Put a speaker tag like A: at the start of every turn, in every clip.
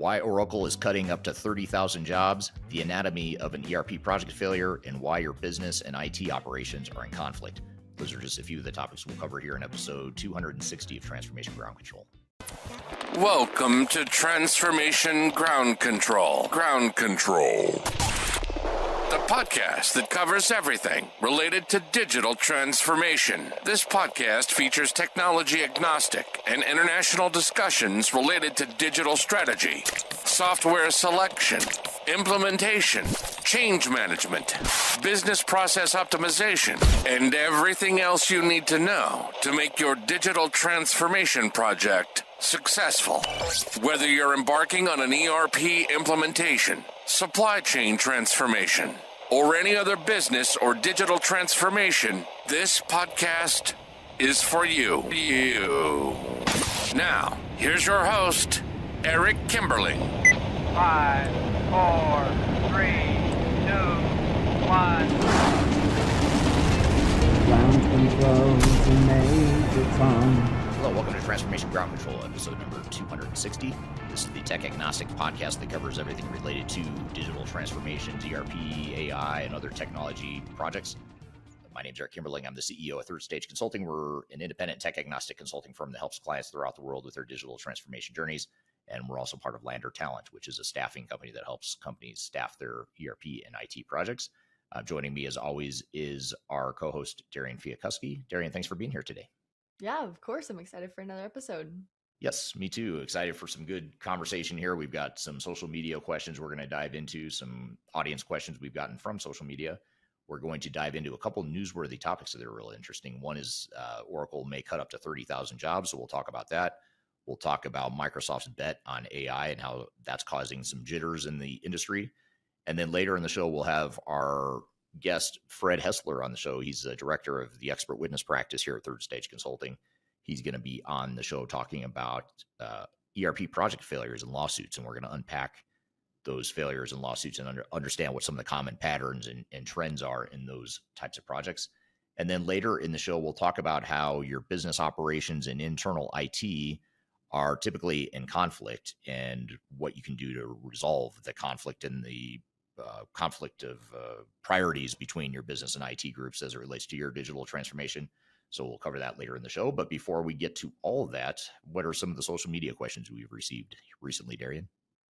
A: why Oracle is cutting up to 30,000 jobs, the anatomy of an ERP project failure, and why your business and IT operations are in conflict. Those are just a few of the topics we'll cover here in episode 260 of Transformation Ground Control.
B: Welcome to Transformation Ground Control. Ground Control. The podcast that covers everything related to digital transformation. This podcast features technology agnostic and international discussions related to digital strategy, software selection, implementation, change management, business process optimization, and everything else you need to know to make your digital transformation project successful. Whether you're embarking on an ERP implementation, supply chain transformation, or any other business or digital transformation, this podcast is for you. Now, here's your host, Eric Kimberling.
C: 5, 4, 3, 2, 1.
D: Ground control to Major Tom.
A: Hello, welcome to Transformation Ground Control, episode number 260. This is the tech agnostic podcast that covers everything related to digital transformations, ERP, AI, and other technology projects. My name is Eric Kimberling. I'm the CEO of Third Stage Consulting. We're an independent tech agnostic consulting firm that helps clients throughout the world with their digital transformation journeys. And we're also part of Lander Talent, which is a staffing company that helps companies staff their ERP and IT projects. Joining me, as always, is our co-host, Darian Chwialkowski. Darian, thanks for being here today.
E: Yeah, of course. I'm excited for another episode.
A: Yes, me too. Excited for some good conversation here. We've got some social media questions we're going to dive into, some audience questions we've gotten from social media. We're going to dive into a couple newsworthy topics that are really interesting. One is Oracle may cut up to 30,000 jobs, so we'll talk about that. We'll talk about Microsoft's bet on AI and how that's causing some jitters in the industry. And then later in the show, we'll have our guest, Fred Hessler, on the show. He's the director of the expert witness practice here at Third Stage Consulting. He's going to be on the show talking about ERP project failures and lawsuits, and we're going to unpack those failures and lawsuits and understand what some of the common patterns and trends are in those types of projects. And then later in the show, we'll talk about how your business operations and internal IT are typically in conflict and what you can do to resolve the conflict and the conflict of priorities between your business and IT groups as it relates to your digital transformation. So we'll cover that later in the show. But before we get to all of that, what are some of the social media questions we've received recently, Darian?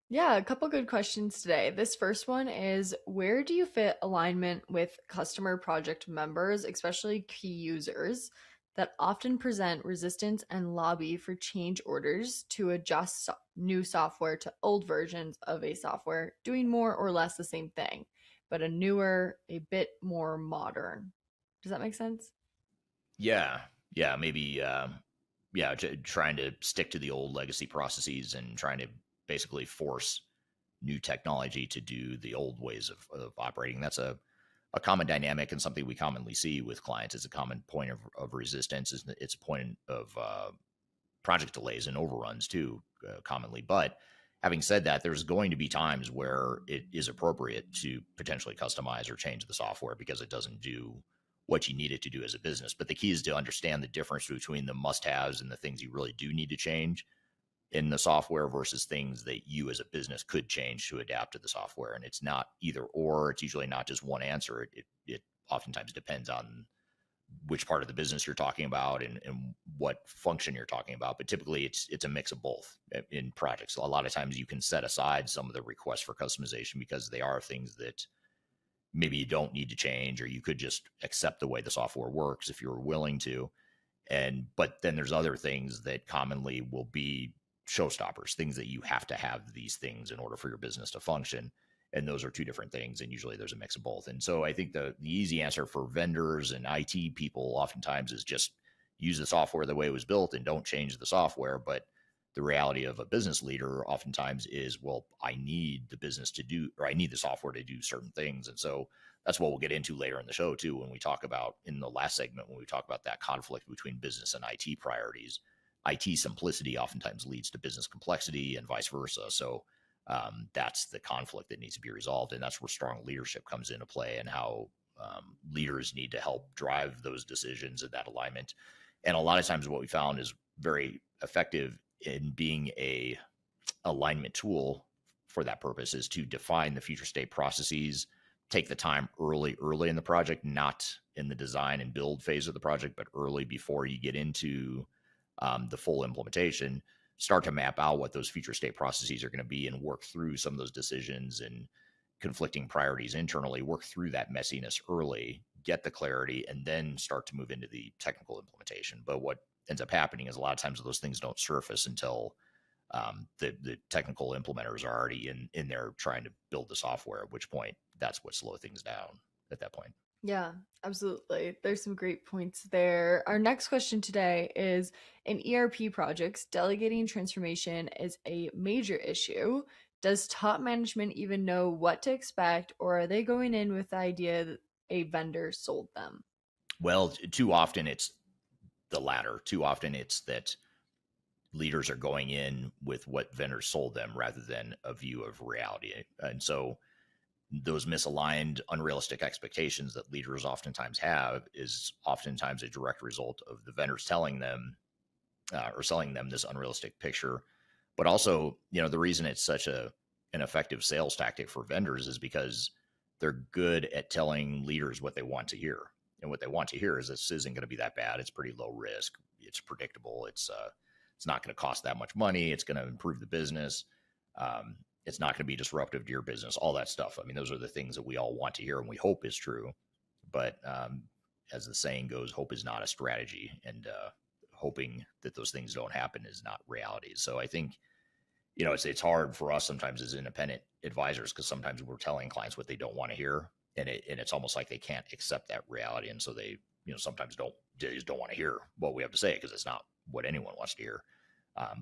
E: Yeah, a couple good questions today. This first one is, where do you fit alignment with customer project members, especially key users, that often present resistance and lobby for change orders to adjust new software to old versions of a software, doing more or less the same thing, but a bit more modern? Does that make sense?
A: Yeah, maybe, trying to stick to the old legacy processes and trying to basically force new technology to do the old ways of operating. That's a common dynamic and something we commonly see with clients. It's a common point of resistance. It's a point of project delays and overruns too, commonly. But having said that, there's going to be times where it is appropriate to potentially customize or change the software because it doesn't do what you need it to do as a business. But the key is to understand the difference between the must-haves and the things you really do need to change in the software versus things that you as a business could change to adapt to the software. And it's not either or. It's usually not just one answer. It oftentimes depends on which part of the business you're talking about and what function you're talking about. But typically it's a mix of both in projects. A lot of times you can set aside some of the requests for customization because they are things that maybe you don't need to change, or you could just accept the way the software works if you're willing to. But then there's other things that commonly will be showstoppers, things that you have to have these things in order for your business to function. And those are two different things. And usually there's a mix of both. And so I think the easy answer for vendors and IT people oftentimes is just use the software the way it was built and don't change the software. But the reality of a business leader oftentimes is, well, I need the business to do, or I need the software to do certain things. And so that's what we'll get into later in the show too, when we talk about, in the last segment, when we talk about that conflict between business and IT priorities. IT simplicity oftentimes leads to business complexity and vice versa. So that's the conflict that needs to be resolved. And that's where strong leadership comes into play, and how leaders need to help drive those decisions and that alignment. And a lot of times what we found is very effective in being a alignment tool for that purpose is to define the future state processes, take the time early in the project, not in the design and build phase of the project, but early before you get into the full implementation. Start to map out what those future state processes are going to be and work through some of those decisions and conflicting priorities internally, work through that messiness early, get the clarity, and then start to move into the technical implementation. But what ends up happening is a lot of times those things don't surface until the technical implementers are already in there trying to build the software, at which point that's what slows things down at that point.
E: Yeah, absolutely. There's some great points there. Our next question today is, in ERP projects, delegating transformation is a major issue. Does top management even know what to expect, or are they going in with the idea that a vendor sold them?
A: Well, too often it's the latter. Too often it's that leaders are going in with what vendors sold them rather than a view of reality. And so those misaligned, unrealistic expectations that leaders oftentimes have is oftentimes a direct result of the vendors telling them or selling them this unrealistic picture. But also, the reason it's such an effective sales tactic for vendors is because they're good at telling leaders what they want to hear. And what they want to hear is this isn't going to be that bad. It's pretty low risk. It's predictable. It's not going to cost that much money. It's going to improve the business. It's not going to be disruptive to your business, all that stuff. I mean, those are the things that we all want to hear and we hope is true. But as the saying goes, hope is not a strategy. And hoping that those things don't happen is not reality. So I think, it's hard for us sometimes as independent advisors because sometimes we're telling clients what they don't want to hear. And it's almost like they can't accept that reality. And so they, sometimes they just don't want to hear what we have to say because it's not what anyone wants to hear.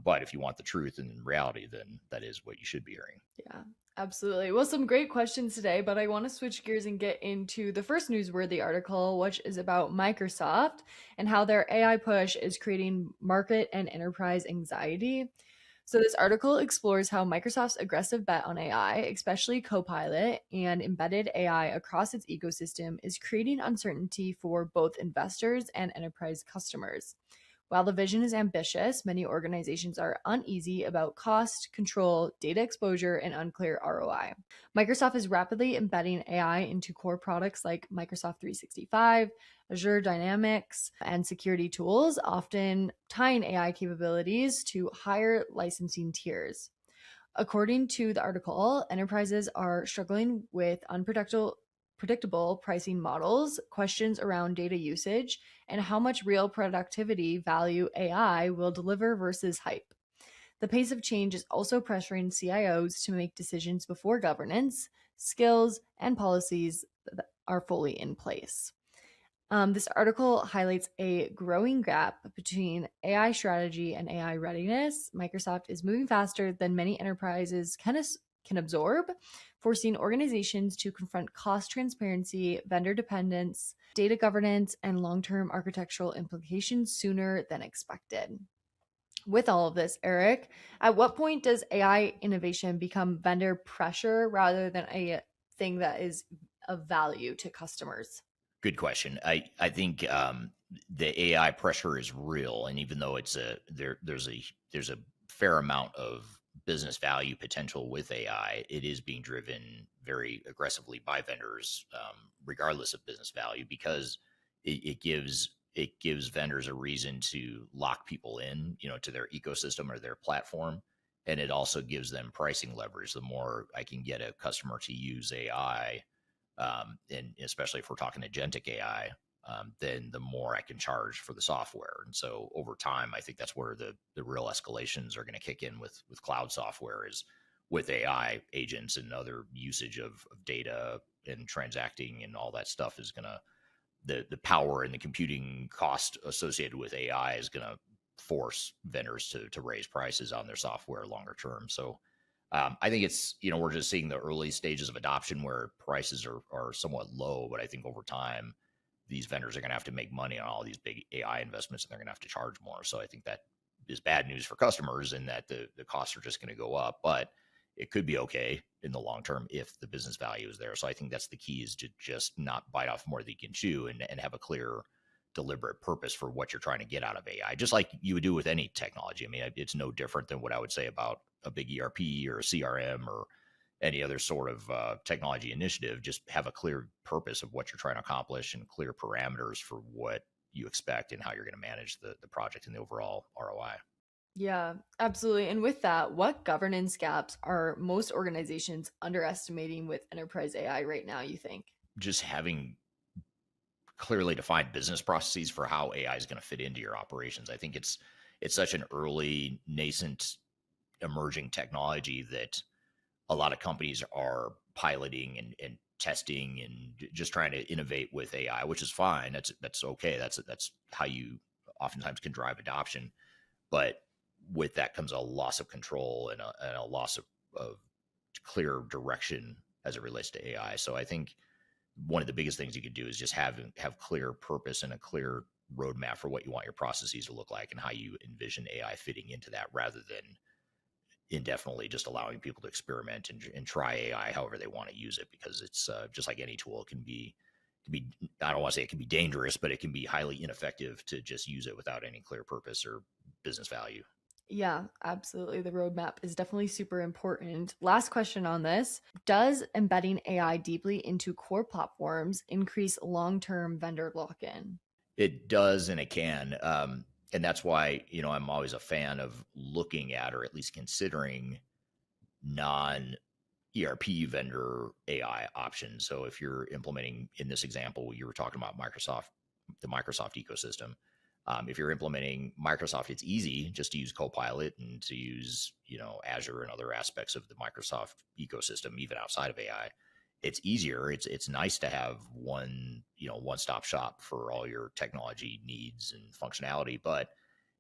A: But if you want the truth and reality, then that is what you should be hearing.
E: Yeah, absolutely. Well, some great questions today, but I want to switch gears and get into the first newsworthy article, which is about Microsoft and how their AI push is creating market and enterprise anxiety. So this article explores how Microsoft's aggressive bet on AI, especially Copilot and embedded AI across its ecosystem, is creating uncertainty for both investors and enterprise customers. While the vision is ambitious, many organizations are uneasy about cost, control, data exposure, and unclear ROI. Microsoft is rapidly embedding AI into core products like Microsoft 365, Azure Dynamics, and security tools, often tying AI capabilities to higher licensing tiers. According to the article, enterprises are struggling with predictable pricing models, questions around data usage, and how much real productivity value AI will deliver versus hype. The pace of change is also pressuring CIOs to make decisions before governance, skills, and policies are fully in place. This article highlights a growing gap between AI strategy and AI readiness. Microsoft is moving faster than many enterprises can absorb, forcing organizations to confront cost transparency, vendor dependence, data governance, and long-term architectural implications sooner than expected. With all of this, Eric, at what point does AI innovation become vendor pressure rather than a thing that is of value to customers?
A: Good question. I think the AI pressure is real, and even though there's a fair amount of business value potential with AI, it is being driven very aggressively by vendors, regardless of business value, because it gives vendors a reason to lock people in, to their ecosystem or their platform, and it also gives them pricing leverage. The more I can get a customer to use AI. And especially if we're talking agentic AI, then the more I can charge for the software. And so over time, I think that's where the real escalations are going to kick in with cloud software, is with AI agents and other usage of data and transacting and all that stuff is going to, the power and the computing cost associated with AI is going to force vendors to raise prices on their software longer term. So I think it's, we're just seeing the early stages of adoption where prices are somewhat low, but I think over time, these vendors are going to have to make money on all these big AI investments and they're going to have to charge more. So I think that is bad news for customers in that the costs are just going to go up, but it could be okay in the long term if the business value is there. So I think that's the key, is to just not bite off more than you can chew and have a clear, deliberate purpose for what you're trying to get out of AI, just like you would do with any technology. I mean, it's no different than what I would say about a big ERP or a CRM or any other sort of technology initiative. Just have a clear purpose of what you're trying to accomplish and clear parameters for what you expect and how you're going to manage the project and the overall ROI.
E: Yeah, absolutely. And with that, what governance gaps are most organizations underestimating with enterprise AI right now, you think?
A: Just having clearly defined business processes for how AI is going to fit into your operations. I think it's such an early, nascent, emerging technology that a lot of companies are piloting and testing and just trying to innovate with AI, which is fine. That's okay. That's how you oftentimes can drive adoption. But with that comes a loss of control and a loss of clear direction as it relates to AI. So I think one of the biggest things you could do is just have clear purpose and a clear roadmap for what you want your processes to look like and how you envision AI fitting into that, rather than indefinitely just allowing people to experiment and try AI however they want to use it, because it's just like any tool, it can be, I don't want to say it can be dangerous, but it can be highly ineffective to just use it without any clear purpose or business value.
E: Yeah, absolutely. The roadmap is definitely super important. Last question on this. Does embedding AI deeply into core platforms increase long-term vendor lock-in?
A: It does, and it can. And that's why, I'm always a fan of looking at, or at least considering, non ERP vendor AI options. So if you're implementing, in this example, you were talking about the Microsoft ecosystem. If you're implementing Microsoft, it's easy just to use Copilot and to use, Azure and other aspects of the Microsoft ecosystem, even outside of AI. It's easier. It's nice to have one-stop shop for all your technology needs and functionality, but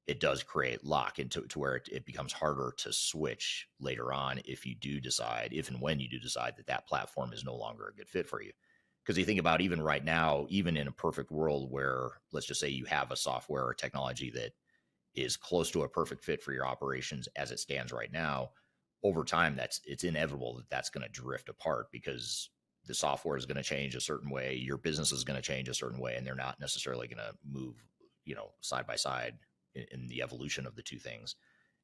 A: it does create lock into to where it becomes harder to switch later on if and when you do decide that platform is no longer a good fit for you. Because you think about, even right now, even in a perfect world where, let's just say, you have a software or technology that is close to a perfect fit for your operations as it stands right now, over time, it's inevitable that that's going to drift apart, because the software is going to change a certain way, your business is going to change a certain way, and they're not necessarily going to move, side by side in the evolution of the two things.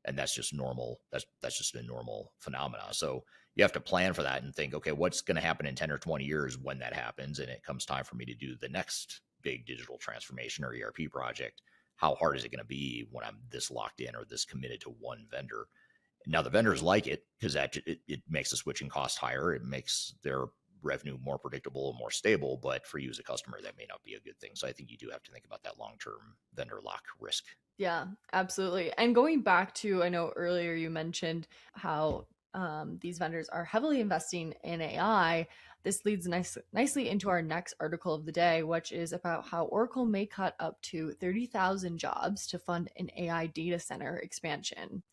A: And that's just normal. That's just a normal phenomena. So you have to plan for that and think, okay, what's going to happen in 10 or 20 years when that happens, and it comes time for me to do the next big digital transformation or ERP project? How hard is it going to be when I'm this locked in or this committed to one vendor? Now, the vendors like it because it makes the switching cost higher. It makes their revenue more predictable and more stable. But for you as a customer, that may not be a good thing. So I think you do have to think about that long-term vendor lock risk.
E: Yeah, absolutely. And going back to, I know earlier you mentioned how these vendors are heavily investing in AI. This leads nicely into our next article of the day, which is about how Oracle may cut up to 30,000 jobs to fund an AI data center expansion.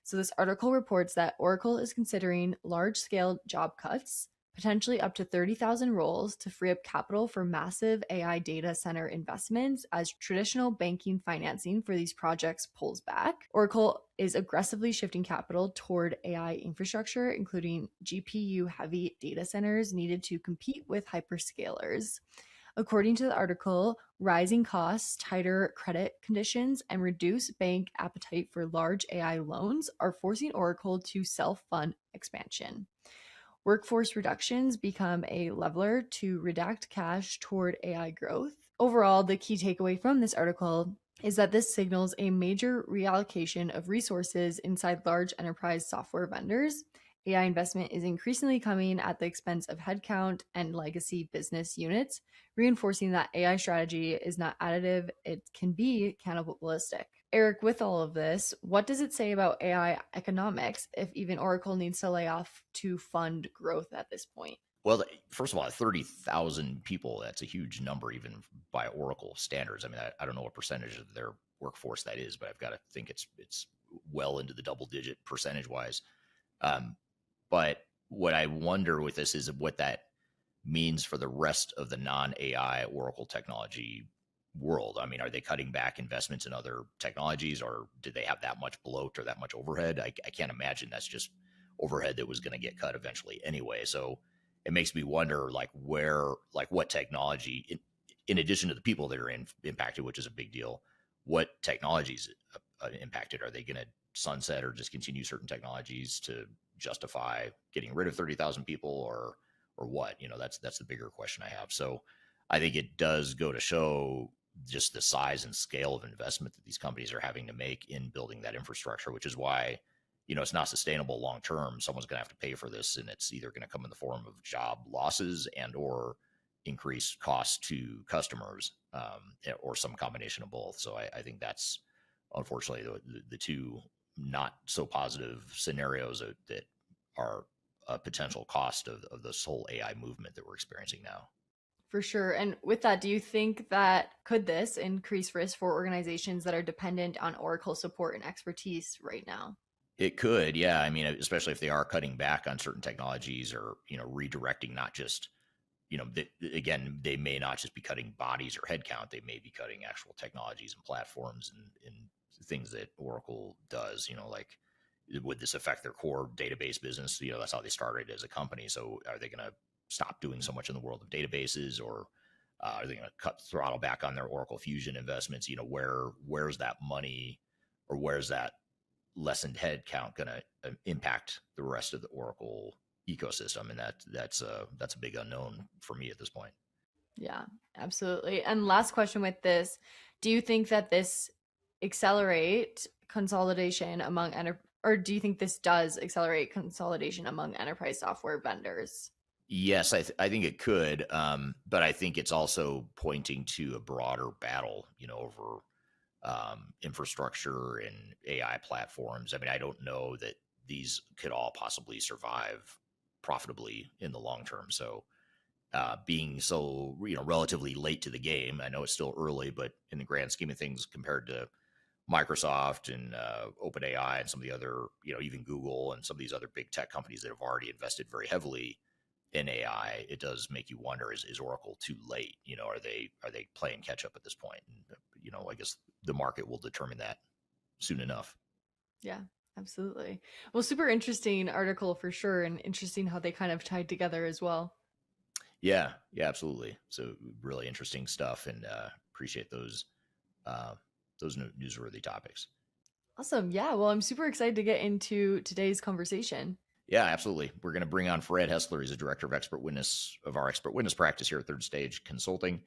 E: So this article reports that Oracle is considering large-scale job cuts, potentially up to 30,000 roles, to free up capital for massive AI data center investments as traditional banking financing for these projects pulls back. Oracle is aggressively shifting capital toward AI infrastructure, including GPU-heavy data centers needed to compete with hyperscalers. According to the article, rising costs, tighter credit conditions, and reduced bank appetite for large AI loans are forcing Oracle to self-fund expansion. Workforce reductions become a leveler to redact cash toward AI growth. Overall, the key takeaway from this article is that this signals a major reallocation of resources inside large enterprise software vendors. AI investment is increasingly coming at the expense of headcount and legacy business units, reinforcing that AI strategy is not additive, it can be cannibalistic. Eric, with all of this, what does it say about AI economics if even Oracle needs to lay off to fund growth at this point?
A: Well, first of all, 30,000 people, that's a huge number, even by Oracle standards. I mean, I don't know what percentage of their workforce that is, but I've got to think it's well into the double digit percentage wise. But what I wonder with this is what that means for the rest of the non-AI Oracle technology world. I mean, are they cutting back investments in other technologies, or do they have that much bloat or that much overhead? I can't imagine that's just overhead that was going to get cut eventually anyway. So it makes me wonder, what technology, in addition to the people that are impacted, which is a big deal, what technologies impacted? Are they going to sunset or discontinue certain technologies to justify getting rid of 30,000 people, or what? That's the bigger question I have. So I think it does go to show just the size and scale of investment that these companies are having to make in building that infrastructure, which is why, it's not sustainable long term. Someone's going to have to pay for this, and it's either going to come in the form of job losses and or increased costs to customers, or some combination of both. So I think that's unfortunately the two not so positive scenarios that are a potential cost of this whole AI movement that we're experiencing now.
E: For sure. And with that, do you think that could this increase risk for organizations that are dependent on Oracle support and expertise right now?
A: It could, yeah. I mean, especially if they are cutting back on certain technologies, or redirecting, not just, again, they may not just be cutting bodies or headcount. They may be cutting actual technologies and platforms and things that Oracle does. Like, would this affect their core database business? That's how they started as a company. So are they going to stop doing so much in the world of databases, or are they going to throttle back on their Oracle Fusion investments? Where's that money, or where's that lessened headcount going to impact the rest of the Oracle ecosystem? And that's a big unknown for me at this point.
E: Yeah, absolutely. And last question with this, do you think that this accelerate consolidation among or do you think this does accelerate consolidation among enterprise software vendors?
A: Yes, I think it could, but I think it's also pointing to a broader battle, over infrastructure and AI platforms. I mean, I don't know that these could all possibly survive profitably in the long term. So being so, relatively late to the game, I know it's still early, but in the grand scheme of things, compared to Microsoft and OpenAI and some of the other, even Google and some of these other big tech companies that have already invested very heavily in AI, it does make you wonder, is Oracle too late? Are they playing catch up at this point? And, I guess the market will determine that soon enough.
E: Yeah, absolutely. Well, super interesting article for sure, and interesting how they kind of tied together as well.
A: Yeah, absolutely. So really interesting stuff, and appreciate those newsworthy topics.
E: Awesome. Yeah. Well, I'm super excited to get into today's conversation.
A: Yeah, absolutely. We're going to bring on Fred Hessler. He's the director of expert witness of our expert witness practice here at Third Stage Consulting.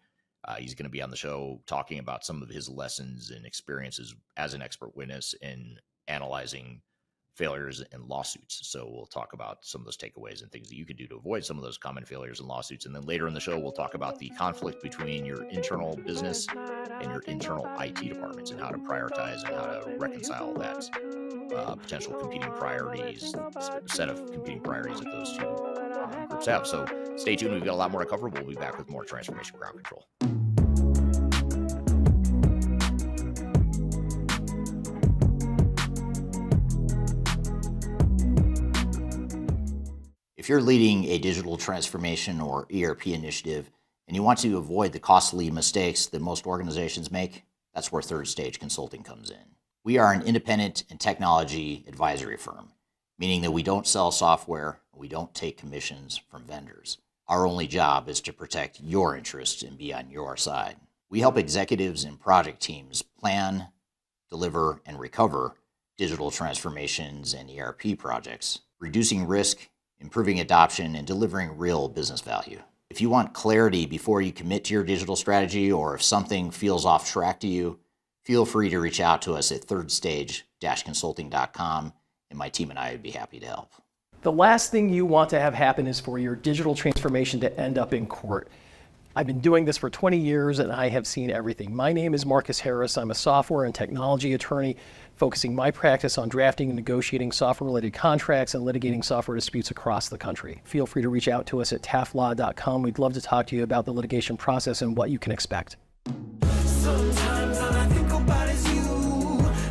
A: He's going to be on the show talking about some of his lessons and experiences as an expert witness in analyzing failures and lawsuits. So we'll talk about some of those takeaways and things that you can do to avoid some of those common failures and lawsuits. And then later in the show, we'll talk about the conflict between your internal business and your internal IT departments, and how to prioritize and how to reconcile that potential competing priorities, set of competing priorities that those two groups have. So stay tuned. We've got a lot more to cover. We'll be back with more Transformation Ground Control.
F: If you're leading a digital transformation or ERP initiative and you want to avoid the costly mistakes that most organizations make, that's where Third Stage Consulting comes in. We are an independent and technology advisory firm, meaning that we don't sell software, we don't take commissions from vendors. Our only job is to protect your interests and be on your side. We help executives and project teams plan, deliver, and recover digital transformations and ERP projects, reducing risk, improving adoption, and delivering real business value. If you want clarity before you commit to your digital strategy, or if something feels off track to you, feel free to reach out to us at thirdstage-consulting.com, and my team and I would be happy to help.
G: The last thing you want to have happen is for your digital transformation to end up in court. I've been doing this for 20 years and I have seen everything. My name is Marcus Harris. I'm a software and technology attorney focusing my practice on drafting and negotiating software-related contracts and litigating software disputes across the country. Feel free to reach out to us at taftlaw.com. We'd love to talk to you about the litigation process and what you can expect.
H: Sometimes all I think about is you.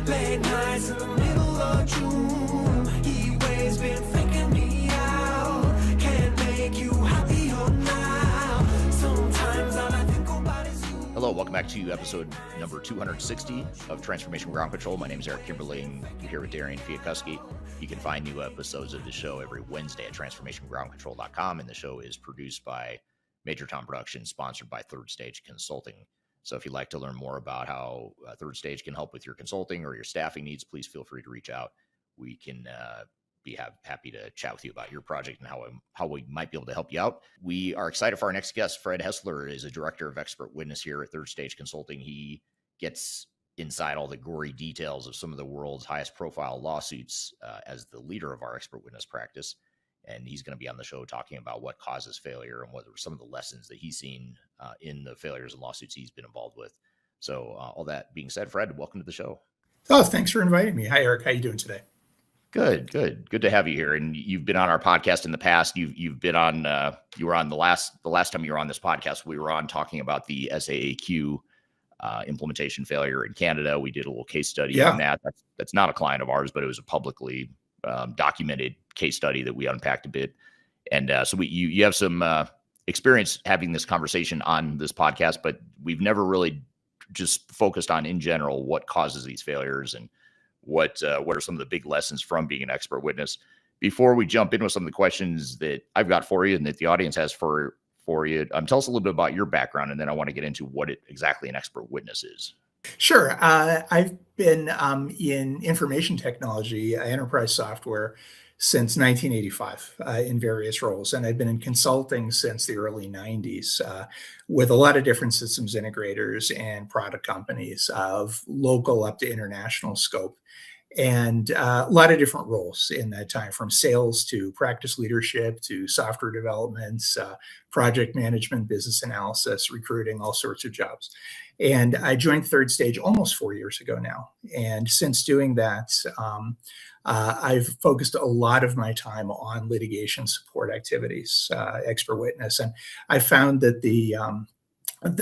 H: Late nights in the middle of June. He waves been faking me out. Can't make you happier now. Sometimes all I think about is you.
A: Hello, welcome back to episode number 260 of Transformation Ground Control. My name is Eric Kimberly. I'm here with Darian Chwialkowski. You can find new episodes of the show every Wednesday at transformationgroundcontrol.com, and the show is produced by Major Tom Productions, sponsored by Third Stage Consulting. So if you'd like to learn more about how Third Stage can help with your consulting or your staffing needs, please feel free to reach out. We can be happy to chat with you about your project and how we might be able to help you out. We are excited for our next guest. Fred Hessler is a director of expert witness here at Third Stage Consulting. He gets inside all the gory details of some of the world's highest profile lawsuits as the leader of our expert witness practice. And he's going to be on the show talking about what causes failure and what are some of the lessons that he's seen in the failures and lawsuits he's been involved with. So all that being said, Fred, welcome to the show.
I: Oh, thanks for inviting me. Hi, Eric. How you doing today?
A: Good to have you here. And you've been on our podcast in the past. You've been on. You were on the last time you were on this podcast. We were on talking about the SAAQ implementation failure in Canada. We did a little case study on that. That's not a client of ours, but it was a publicly documented case study that we unpacked a bit. And so you have some experience having this conversation on this podcast, but we've never really just focused on in general what causes these failures and what are some of the big lessons from being an expert witness. Before we jump in with some of the questions that I've got for you and that the audience has for you, tell us a little bit about your background, and then I want to get into what exactly an expert witness is.
I: Sure. I've been in information technology, enterprise software, since 1985 in various roles. And I've been in consulting since the early 90s with a lot of different systems integrators and product companies of local up to international scope. And a lot of different roles in that time, from sales to practice leadership to software development, project management, business analysis, recruiting, all sorts of jobs. And I joined Third Stage almost 4 years ago now. And since doing that, I've focused a lot of my time on litigation support activities, expert witness. And I found that the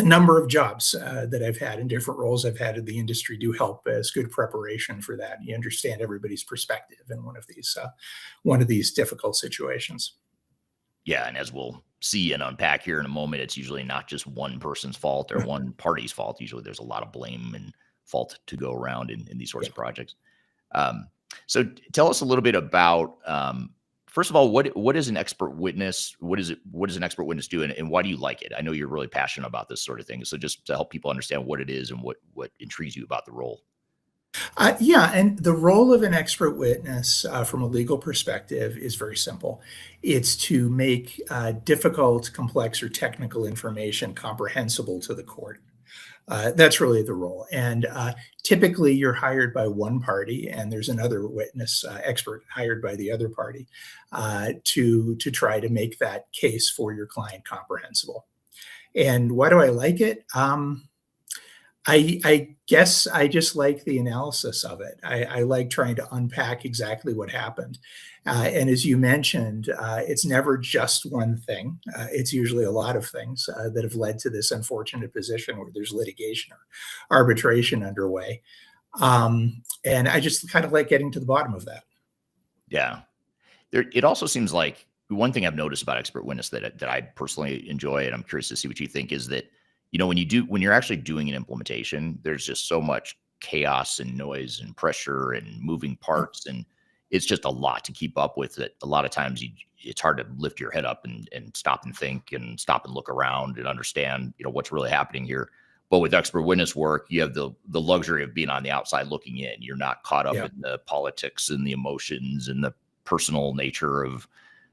I: number of jobs that I've had in different roles I've had in the industry do help as good preparation for that. You understand everybody's perspective in one of these difficult situations.
A: Yeah, and as we'll see and unpack here in a moment, it's usually not just one person's fault or one party's fault. Usually there's a lot of blame and fault to go around in these sorts of projects. So tell us a little bit about, first of all, what is an expert witness? What does an expert witness do, and why do you like it? I know you're really passionate about this sort of thing. So just to help people understand what it is and what intrigues you about the role.
I: And the role of an expert witness from a legal perspective is very simple. It's to make difficult, complex, or technical information comprehensible to the court. That's really the role. And typically you're hired by one party and there's another witness expert hired by the other party to try to make that case for your client comprehensible. And why do I like it? I guess I just like the analysis of it. I like trying to unpack exactly what happened. And as you mentioned, it's never just one thing. It's usually a lot of things that have led to this unfortunate position where there's litigation or arbitration underway. And I just kind of like getting to the bottom of that.
A: Yeah. It also seems like one thing I've noticed about expert witness that I personally enjoy, and I'm curious to see what you think, is that, you know, when you're actually doing an implementation, there's just so much chaos and noise and pressure and moving parts, and it's just a lot to keep up with. That a lot of times it's hard to lift your head up and stop and think and stop and look around and understand, you know, what's really happening here. But with expert witness work, you have the luxury of being on the outside looking in. You're not caught up in the politics and the emotions and the personal nature of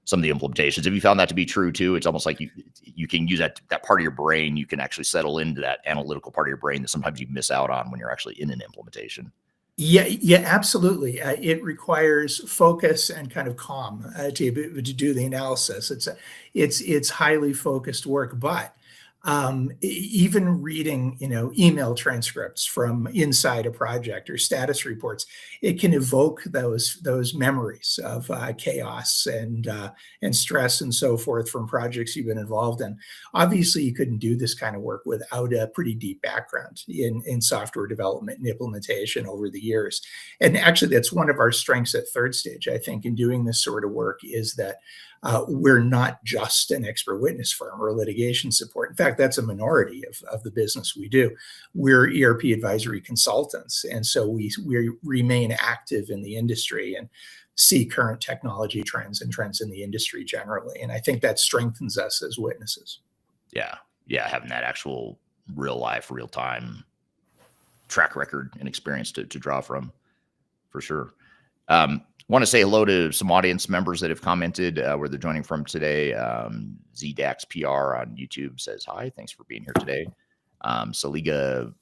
A: some of the implementations. Have you found that to be true too? It's almost like you can use that part of your brain. You can actually settle into that analytical part of your brain that sometimes you miss out on when you're actually in an implementation.
I: Yeah, absolutely. It requires focus and kind of calm to do the analysis. It's highly focused work, but even reading, email transcripts from inside a project or status reports, it can evoke those memories of chaos and stress and so forth from projects you've been involved in. Obviously, you couldn't do this kind of work without a pretty deep background in software development and implementation over the years. And actually, that's one of our strengths at Third Stage, I think, in doing this sort of work, is that we're not just an expert witness firm or litigation support. In fact, that's a minority of the business we do. We're ERP advisory consultants. And so we remain active in the industry and see current technology trends and trends in the industry generally. And I think that strengthens us as witnesses.
A: Yeah. Having that actual real life, real time track record and experience to draw from, for sure. Want to say hello to some audience members that have commented where they're joining from today. ZDAX PR on YouTube says hi. Thanks for being here today. Saliga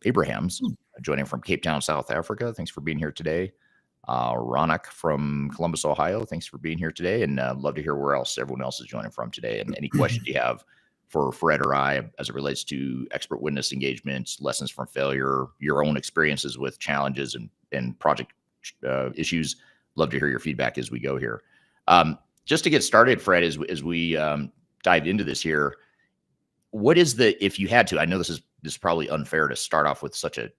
A: Abrahams joining from Cape Town, South Africa. Thanks for being here today. Ronak from Columbus, Ohio. Thanks for being here today. And love to hear where else everyone else is joining from today. And any questions you have for Fred or I as it relates to expert witness engagements, lessons from failure, your own experiences with challenges and project issues. Love to hear your feedback as we go here. Just to get started, Fred, as we dive into this here, what is if you had to, I know this is probably unfair to start off with such a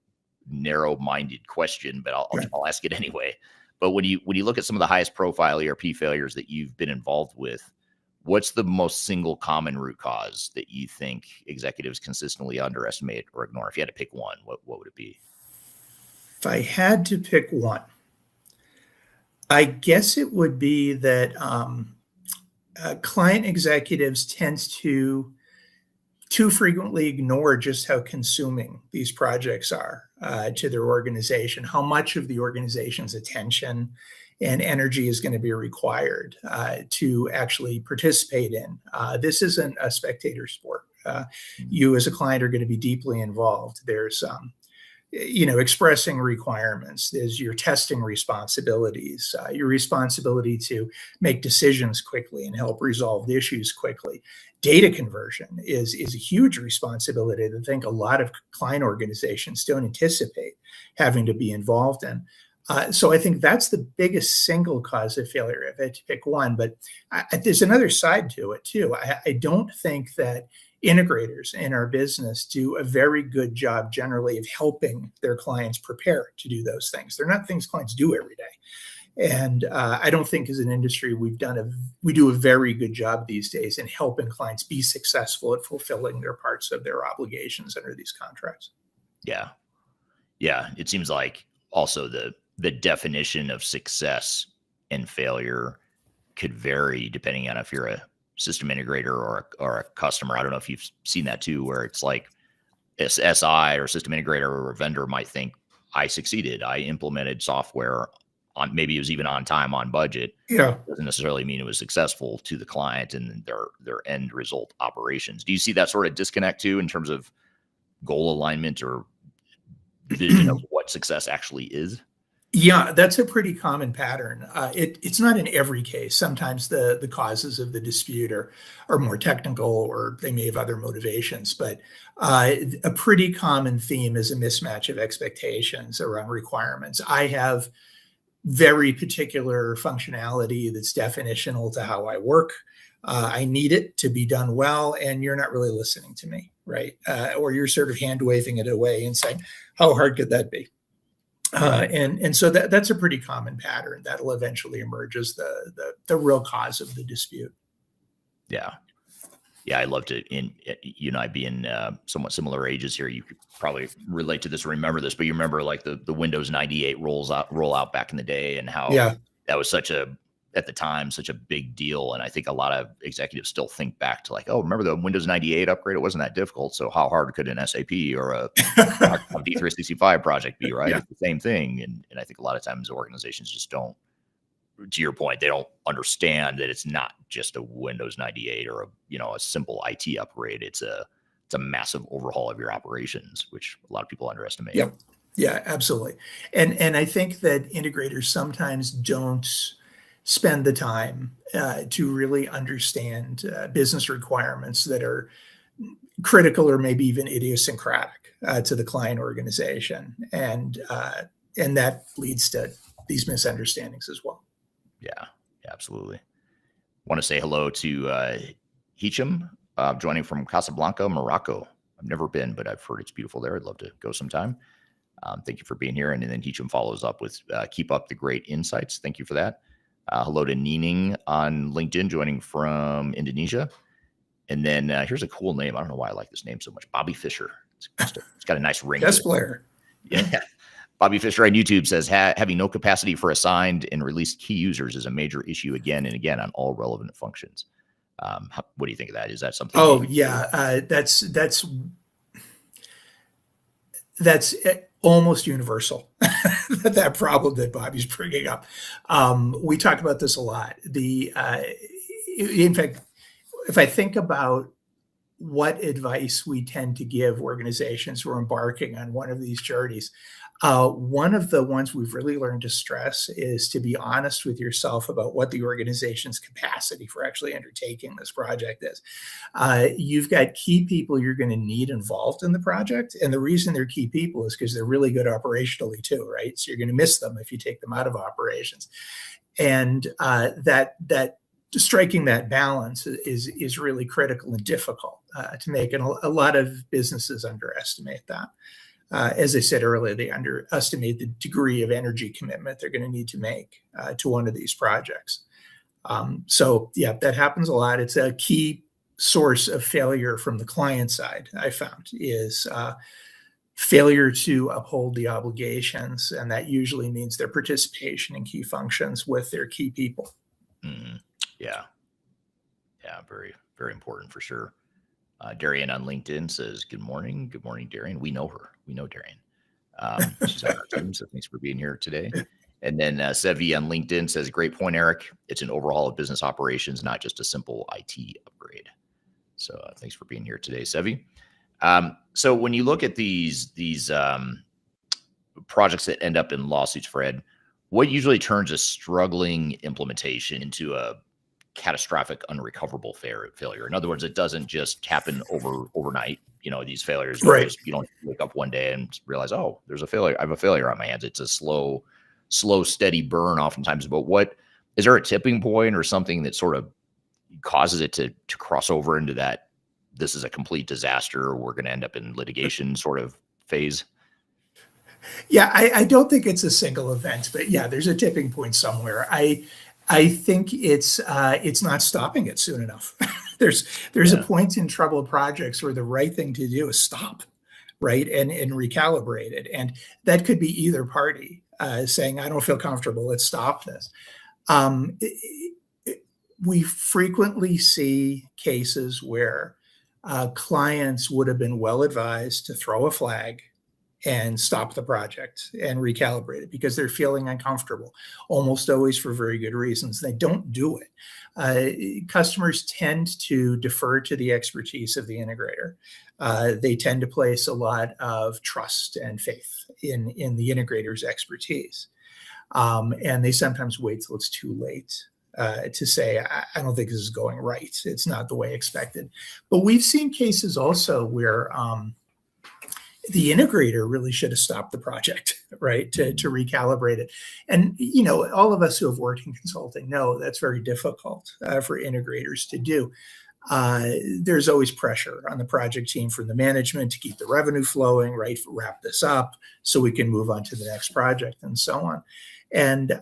A: narrow-minded question, but I'll ask it anyway. But when you look at some of the highest profile ERP failures that you've been involved with, what's the most single common root cause that you think executives consistently underestimate or ignore? If you had to pick one, what would it be?
I: If I had to pick one, I guess it would be that client executives tend to too frequently ignore just how consuming these projects are to their organization, how much of the organization's attention and energy is going to be required to actually participate in. This isn't a spectator sport. You as a client are going to be deeply involved. There's expressing requirements. There's your testing responsibilities, your responsibility to make decisions quickly and help resolve the issues quickly. Data conversion is a huge responsibility that I think a lot of client organizations don't anticipate having to be involved in. So I think that's the biggest single cause of failure if I had to pick one. But there's another side to it too. I don't think that integrators in our business do a very good job generally of helping their clients prepare to do those things. They're not things clients do every day. And I don't think as an industry we do a very good job these days in helping clients be successful at fulfilling their parts of their obligations under these contracts.
A: Yeah. It seems like also the definition of success and failure could vary depending on if you're a system integrator or a customer. I don't know if you've seen that too, where it's like SI or system integrator or a vendor might think I succeeded. I implemented software on, maybe it was even on time, on budget.
I: Yeah.
A: Doesn't necessarily mean it was successful to the client and their end result operations. Do you see that sort of disconnect too in terms of goal alignment or vision of what success actually is?
I: Yeah, that's a pretty common pattern. It's not in every case. Sometimes the causes of the dispute are more technical or they may have other motivations. But a pretty common theme is a mismatch of expectations around requirements. I have very particular functionality that's definitional to how I work. I need it to be done well, and you're not really listening to me, right? Or you're sort of hand waving it away and saying, how hard could that be? And so that's a pretty common pattern that'll eventually emerge as the real cause of the dispute.
A: Yeah. I love to, you and I being somewhat similar ages here, you could probably relate to this or remember this, but you remember like the Windows 98 rollout back in the day and how that was at the time, such a big deal. And I think a lot of executives still think back to like, oh, remember the Windows 98 upgrade? It wasn't that difficult. So how hard could an SAP or a D365 project be, right? Yeah. It's the same thing. And I think a lot of times organizations just don't, to your point, they don't understand that it's not just a Windows 98 or a simple IT upgrade. It's a massive overhaul of your operations, which a lot of people underestimate.
I: Yep. Yeah, absolutely. And I think that integrators sometimes don't spend the time to really understand business requirements that are critical or maybe even idiosyncratic to the client organization. And that leads to these misunderstandings as well.
A: Yeah, absolutely. Want to say hello to Hicham, joining from Casablanca, Morocco. I've never been, but I've heard it's beautiful there. I'd love to go sometime. Thank you for being here. And then Hicham follows up with keep up the great insights. Thank you for that. Hello to Nining on LinkedIn, joining from Indonesia. And then here's a cool name. I don't know why I like this name so much. Bobby Fisher. It's got a nice ring.
I: Chess player.
A: Yeah. Bobby Fisher on YouTube says, having no capacity for assigned and released key users is a major issue again and again on all relevant functions. What do you think of that? Is that something?
I: Oh yeah, that's almost universal. That problem that Bobby's bringing up. We talk about this a lot. In fact, if I think about what advice we tend to give organizations who are embarking on one of these journeys, one of the ones we've really learned to stress is to be honest with yourself about what the organization's capacity for actually undertaking this project is. You've got key people you're going to need involved in the project. And the reason they're key people is because they're really good operationally too, right? So you're going to miss them if you take them out of operations. And that striking that balance is really critical and difficult to make. And a lot of businesses underestimate that. As I said earlier, they underestimate the degree of energy commitment they're going to need to make to one of these projects. So yeah, that happens a lot. It's a key source of failure from the client side, I found, is failure to uphold the obligations. And that usually means their participation in key functions with their key people.
A: Mm-hmm. Yeah. Very, very important for sure. Darian on LinkedIn says, good morning. Good morning, Darian. We know her. We know Darian. She's on our team, so thanks for being here today. And then Sevi on LinkedIn says, great point, Eric. It's an overhaul of business operations, not just a simple IT upgrade. So thanks for being here today, Sevi. So when you look at these projects that end up in lawsuits, Fred, what usually turns a struggling implementation into a catastrophic, unrecoverable failure? In other words, it doesn't just happen overnight. These failures,
I: right?
A: You don't wake up one day and realize, oh, there's a failure. I have a failure on my hands. It's a slow, steady burn oftentimes. But what is there a tipping point or something that sort of causes it to cross over into that this is a complete disaster, we're going to end up in litigation sort of phase?
I: Yeah, I don't think it's a single event, but yeah, there's a tipping point somewhere. I think it's not stopping it soon enough. There's a point in troubled projects where the right thing to do is stop, right, and recalibrate it, and that could be either party saying, "I don't feel comfortable. Let's stop this." We frequently see cases where clients would have been well advised to throw a flag and stop the project and recalibrate it because they're feeling uncomfortable, almost always for very good reasons. They don't do it. Customers tend to defer to the expertise of the integrator. They tend to place a lot of trust and faith in the integrator's expertise. And they sometimes wait till it's too late to say, I don't think this is going right. It's not the way expected. But we've seen cases also where the integrator really should have stopped the project, right, to recalibrate it. And, all of us who have worked in consulting know that's very difficult for integrators to do. There's always pressure on the project team from the management to keep the revenue flowing, right, wrap this up so we can move on to the next project and so on. And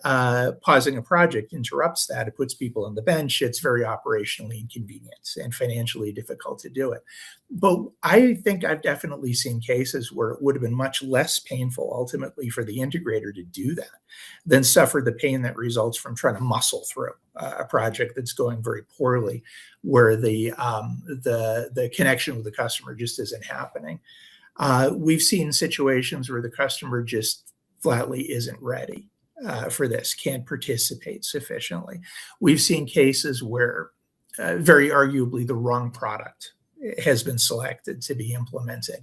I: pausing a project interrupts that. It puts people on the bench. It's very operationally inconvenient and financially difficult to do it. But I think I've definitely seen cases where it would have been much less painful ultimately for the integrator to do that than suffer the pain that results from trying to muscle through a project that's going very poorly, where the connection with the customer just isn't happening. We've seen situations where the customer just flatly isn't ready for this, can't participate sufficiently. We've seen cases where very arguably the wrong product has been selected to be implemented.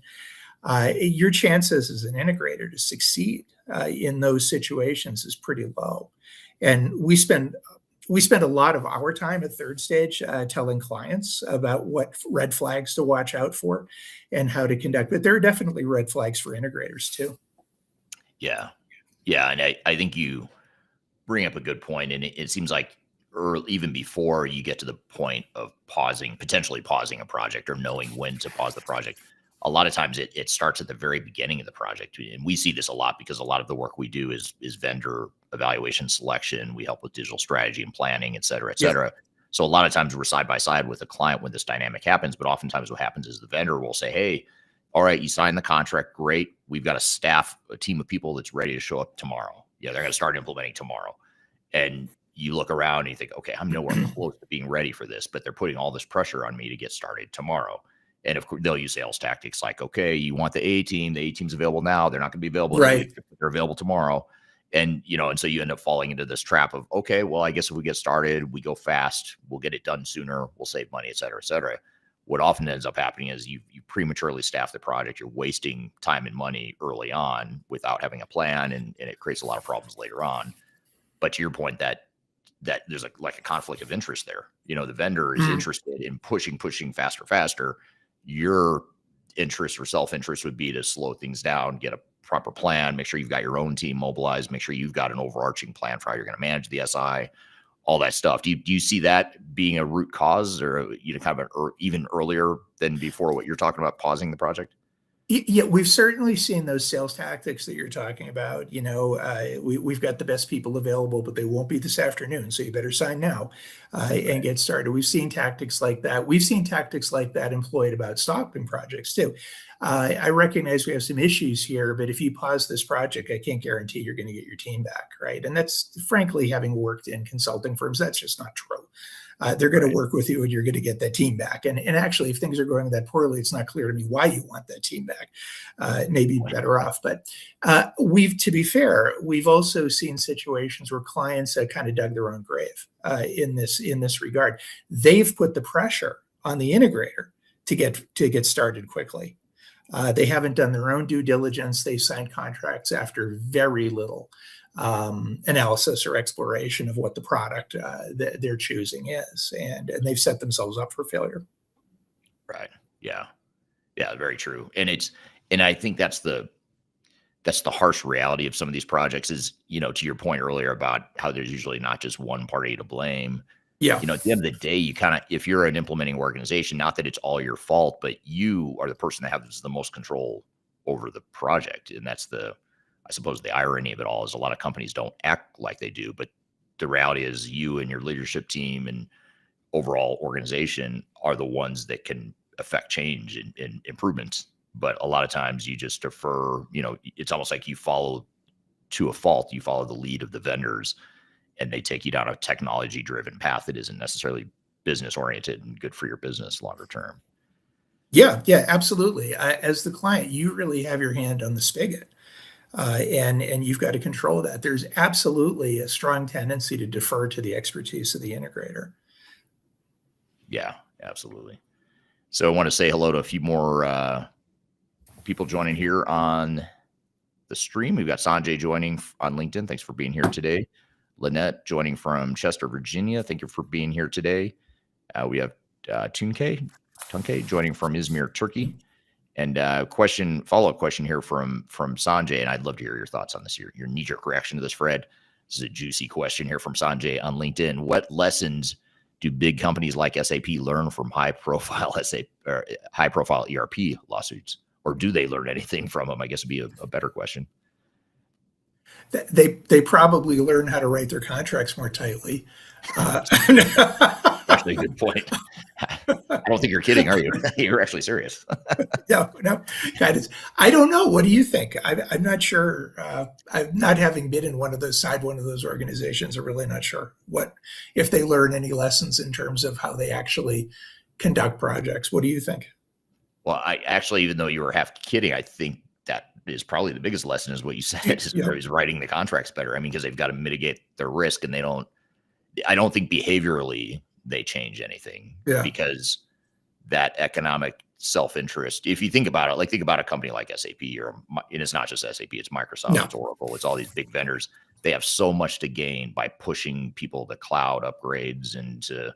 I: Your chances as an integrator to succeed in those situations is pretty low. And we spend a lot of our time at Third Stage telling clients about what red flags to watch out for and how to conduct. But there are definitely red flags for integrators too.
A: Yeah. And I think you bring up a good point. And it seems like even before you get to the point of potentially pausing a project or knowing when to pause the project, a lot of times it starts at the very beginning of the project. And we see this a lot because a lot of the work we do is vendor evaluation, selection. We help with digital strategy and planning, et cetera, et cetera. Yeah. So a lot of times we're side by side with the client when this dynamic happens. But oftentimes what happens is the vendor will say, hey, all right, you signed the contract. Great. We've got a team of people that's ready to show up tomorrow. Yeah, they're going to start implementing tomorrow. And you look around and you think, okay, I'm nowhere close to being ready for this, but they're putting all this pressure on me to get started tomorrow. And of course, they'll use sales tactics like, okay, you want the A team's available now. They're not going to be available in a week, but they're available tomorrow. And, and so you end up falling into this trap of, okay, well, I guess if we get started, we go fast, we'll get it done sooner, we'll save money, et cetera, et cetera. What often ends up happening is you prematurely staff the project. You're wasting time and money early on without having a plan, and it creates a lot of problems later on. But to your point, that there's like a conflict of interest there. The vendor is interested in pushing faster. Your interest or self-interest would be to slow things down, get a proper plan, make sure you've got your own team mobilized, make sure you've got an overarching plan for how you're going to manage the SI, all that stuff. Do you see that being a root cause, or kind of even earlier than before what you're talking about, pausing the project?
I: Yeah, we've certainly seen those sales tactics that you're talking about. We've got the best people available, but they won't be this afternoon. So you better sign now and get started. We've seen tactics like that. We've seen tactics like that employed about stopping projects too. I recognize we have some issues here, but if you pause this project, I can't guarantee you're going to get your team back, right? And that's, frankly, having worked in consulting firms, that's just not true. They're going to work with you and you're going to get that team back. And actually, if things are going that poorly, it's not clear to me why you want that team back. It may be better off. But to be fair, we've also seen situations where clients have kind of dug their own grave in this regard. They've put the pressure on the integrator to get started quickly. They haven't done their own due diligence. They signed contracts after very little analysis or exploration of what the product that they're choosing is, and they've set themselves up for failure.
A: Right. Yeah. Very true. And I think that's the harsh reality of some of these projects is, to your point earlier about how there's usually not just one party to blame.
I: Yeah.
A: At the end of the day, if you're an implementing organization, not that it's all your fault, but you are the person that has the most control over the project. And that's I suppose the irony of it all is a lot of companies don't act like they do, but the reality is you and your leadership team and overall organization are the ones that can affect change and improvements. But a lot of times you just defer, it's almost like you follow to a fault. You follow the lead of the vendors and they take you down a technology driven path that isn't necessarily business oriented and good for your business longer term.
I: Yeah, absolutely. As the client, you really have your hand on the spigot. And you've got to control that. There's absolutely a strong tendency to defer to the expertise of the integrator.
A: Yeah, absolutely. So I want to say hello to a few more people joining here on the stream. We've got Sanjay joining on LinkedIn. Thanks for being here today. Lynette joining from Chester, Virginia. Thank you for being here today. We have Tunke joining from Izmir, Turkey. And follow-up question here from Sanjay, and I'd love to hear your thoughts on this. Your knee-jerk reaction to this, Fred. This is a juicy question here from Sanjay on LinkedIn. What lessons do big companies like SAP learn from high-profile ERP lawsuits, or do they learn anything from them? I guess would be a better question.
I: They probably learn how to write their contracts more tightly.
A: Actually, a good point. I don't think you're kidding, are you? You're actually serious.
I: No, guys, I don't know. What do you think? I'm not sure. I'm not having been in one of those organizations. I'm really not sure if they learn any lessons in terms of how they actually conduct projects. What do you think?
A: Well, I actually, even though you were half kidding, I think that is probably the biggest lesson is what you said is writing the contracts better. I mean, because they've got to mitigate their risk, and I don't think behaviorally they change anything because that economic self-interest, if you think about it, think about a company like SAP, and it's not just SAP, it's Microsoft, it's Oracle, it's all these big vendors. They have so much to gain by pushing people to cloud upgrades and to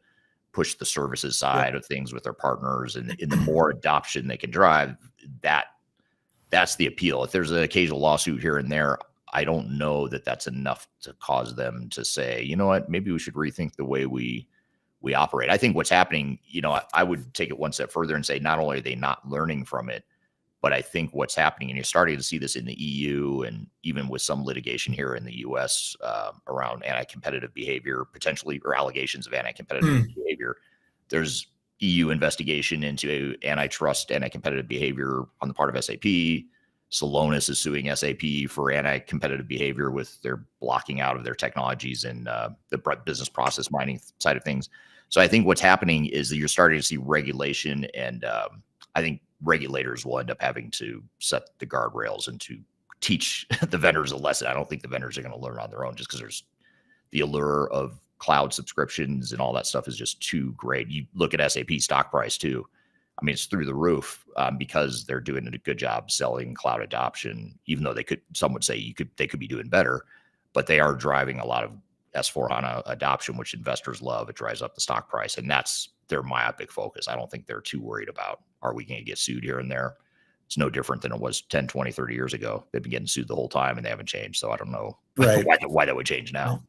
A: push the services side of things with their partners. And the more adoption they can drive, that's the appeal. If there's an occasional lawsuit here and there, I don't know that that's enough to cause them to say, you know what, maybe we should rethink the way we operate. I think what's happening, I would take it one step further and say, not only are they not learning from it, but I think what's happening, and you're starting to see this in the EU and even with some litigation here in the US around anti-competitive behavior, potentially, or allegations of anti-competitive behavior. There's EU investigation into antitrust, anti-competitive behavior on the part of SAP. Celonis is suing SAP for anti-competitive behavior with their blocking out of their technologies and the business process mining side of things. So I think what's happening is that you're starting to see regulation, and I think regulators will end up having to set the guardrails and to teach the vendors a lesson. I don't think the vendors are going to learn on their own, just because there's the allure of cloud subscriptions and all that stuff is just too great. You look at SAP stock price too. I mean, it's through the roof because they're doing a good job selling cloud adoption, even though some would say they could be doing better, but they are driving a lot of S/4HANA adoption, which investors love. It drives up the stock price, and that's their myopic focus. I don't think they're too worried about, are we going to get sued here and there? It's no different than it was 10, 20, 30 years ago. They've been getting sued the whole time and they haven't changed. So I don't know why that would change now.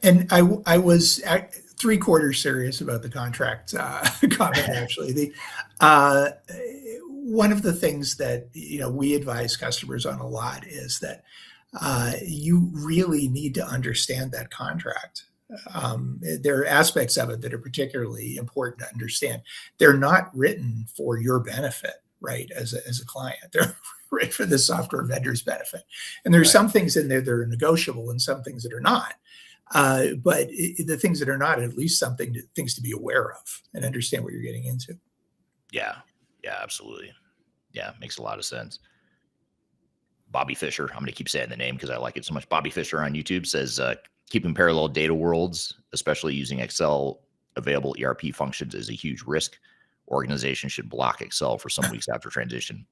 I: And I was 3/4 serious about the contract comment. Actually, one of the things that we advise customers on a lot is that you really need to understand that contract. There are aspects of it that are particularly important to understand. They're not written for your benefit, right? As a client, they're written for the software vendor's benefit. And there's some things in there that are negotiable and some things that are not. But the things that are not, at least things to be aware of and understand what you're getting into.
A: Yeah, absolutely. Yeah, makes a lot of sense. Bobby Fisher, I'm going to keep saying the name because I like it so much. Bobby Fisher on YouTube says, keeping parallel data worlds, especially using Excel available ERP functions, is a huge risk. Organizations should block Excel for some weeks after transition.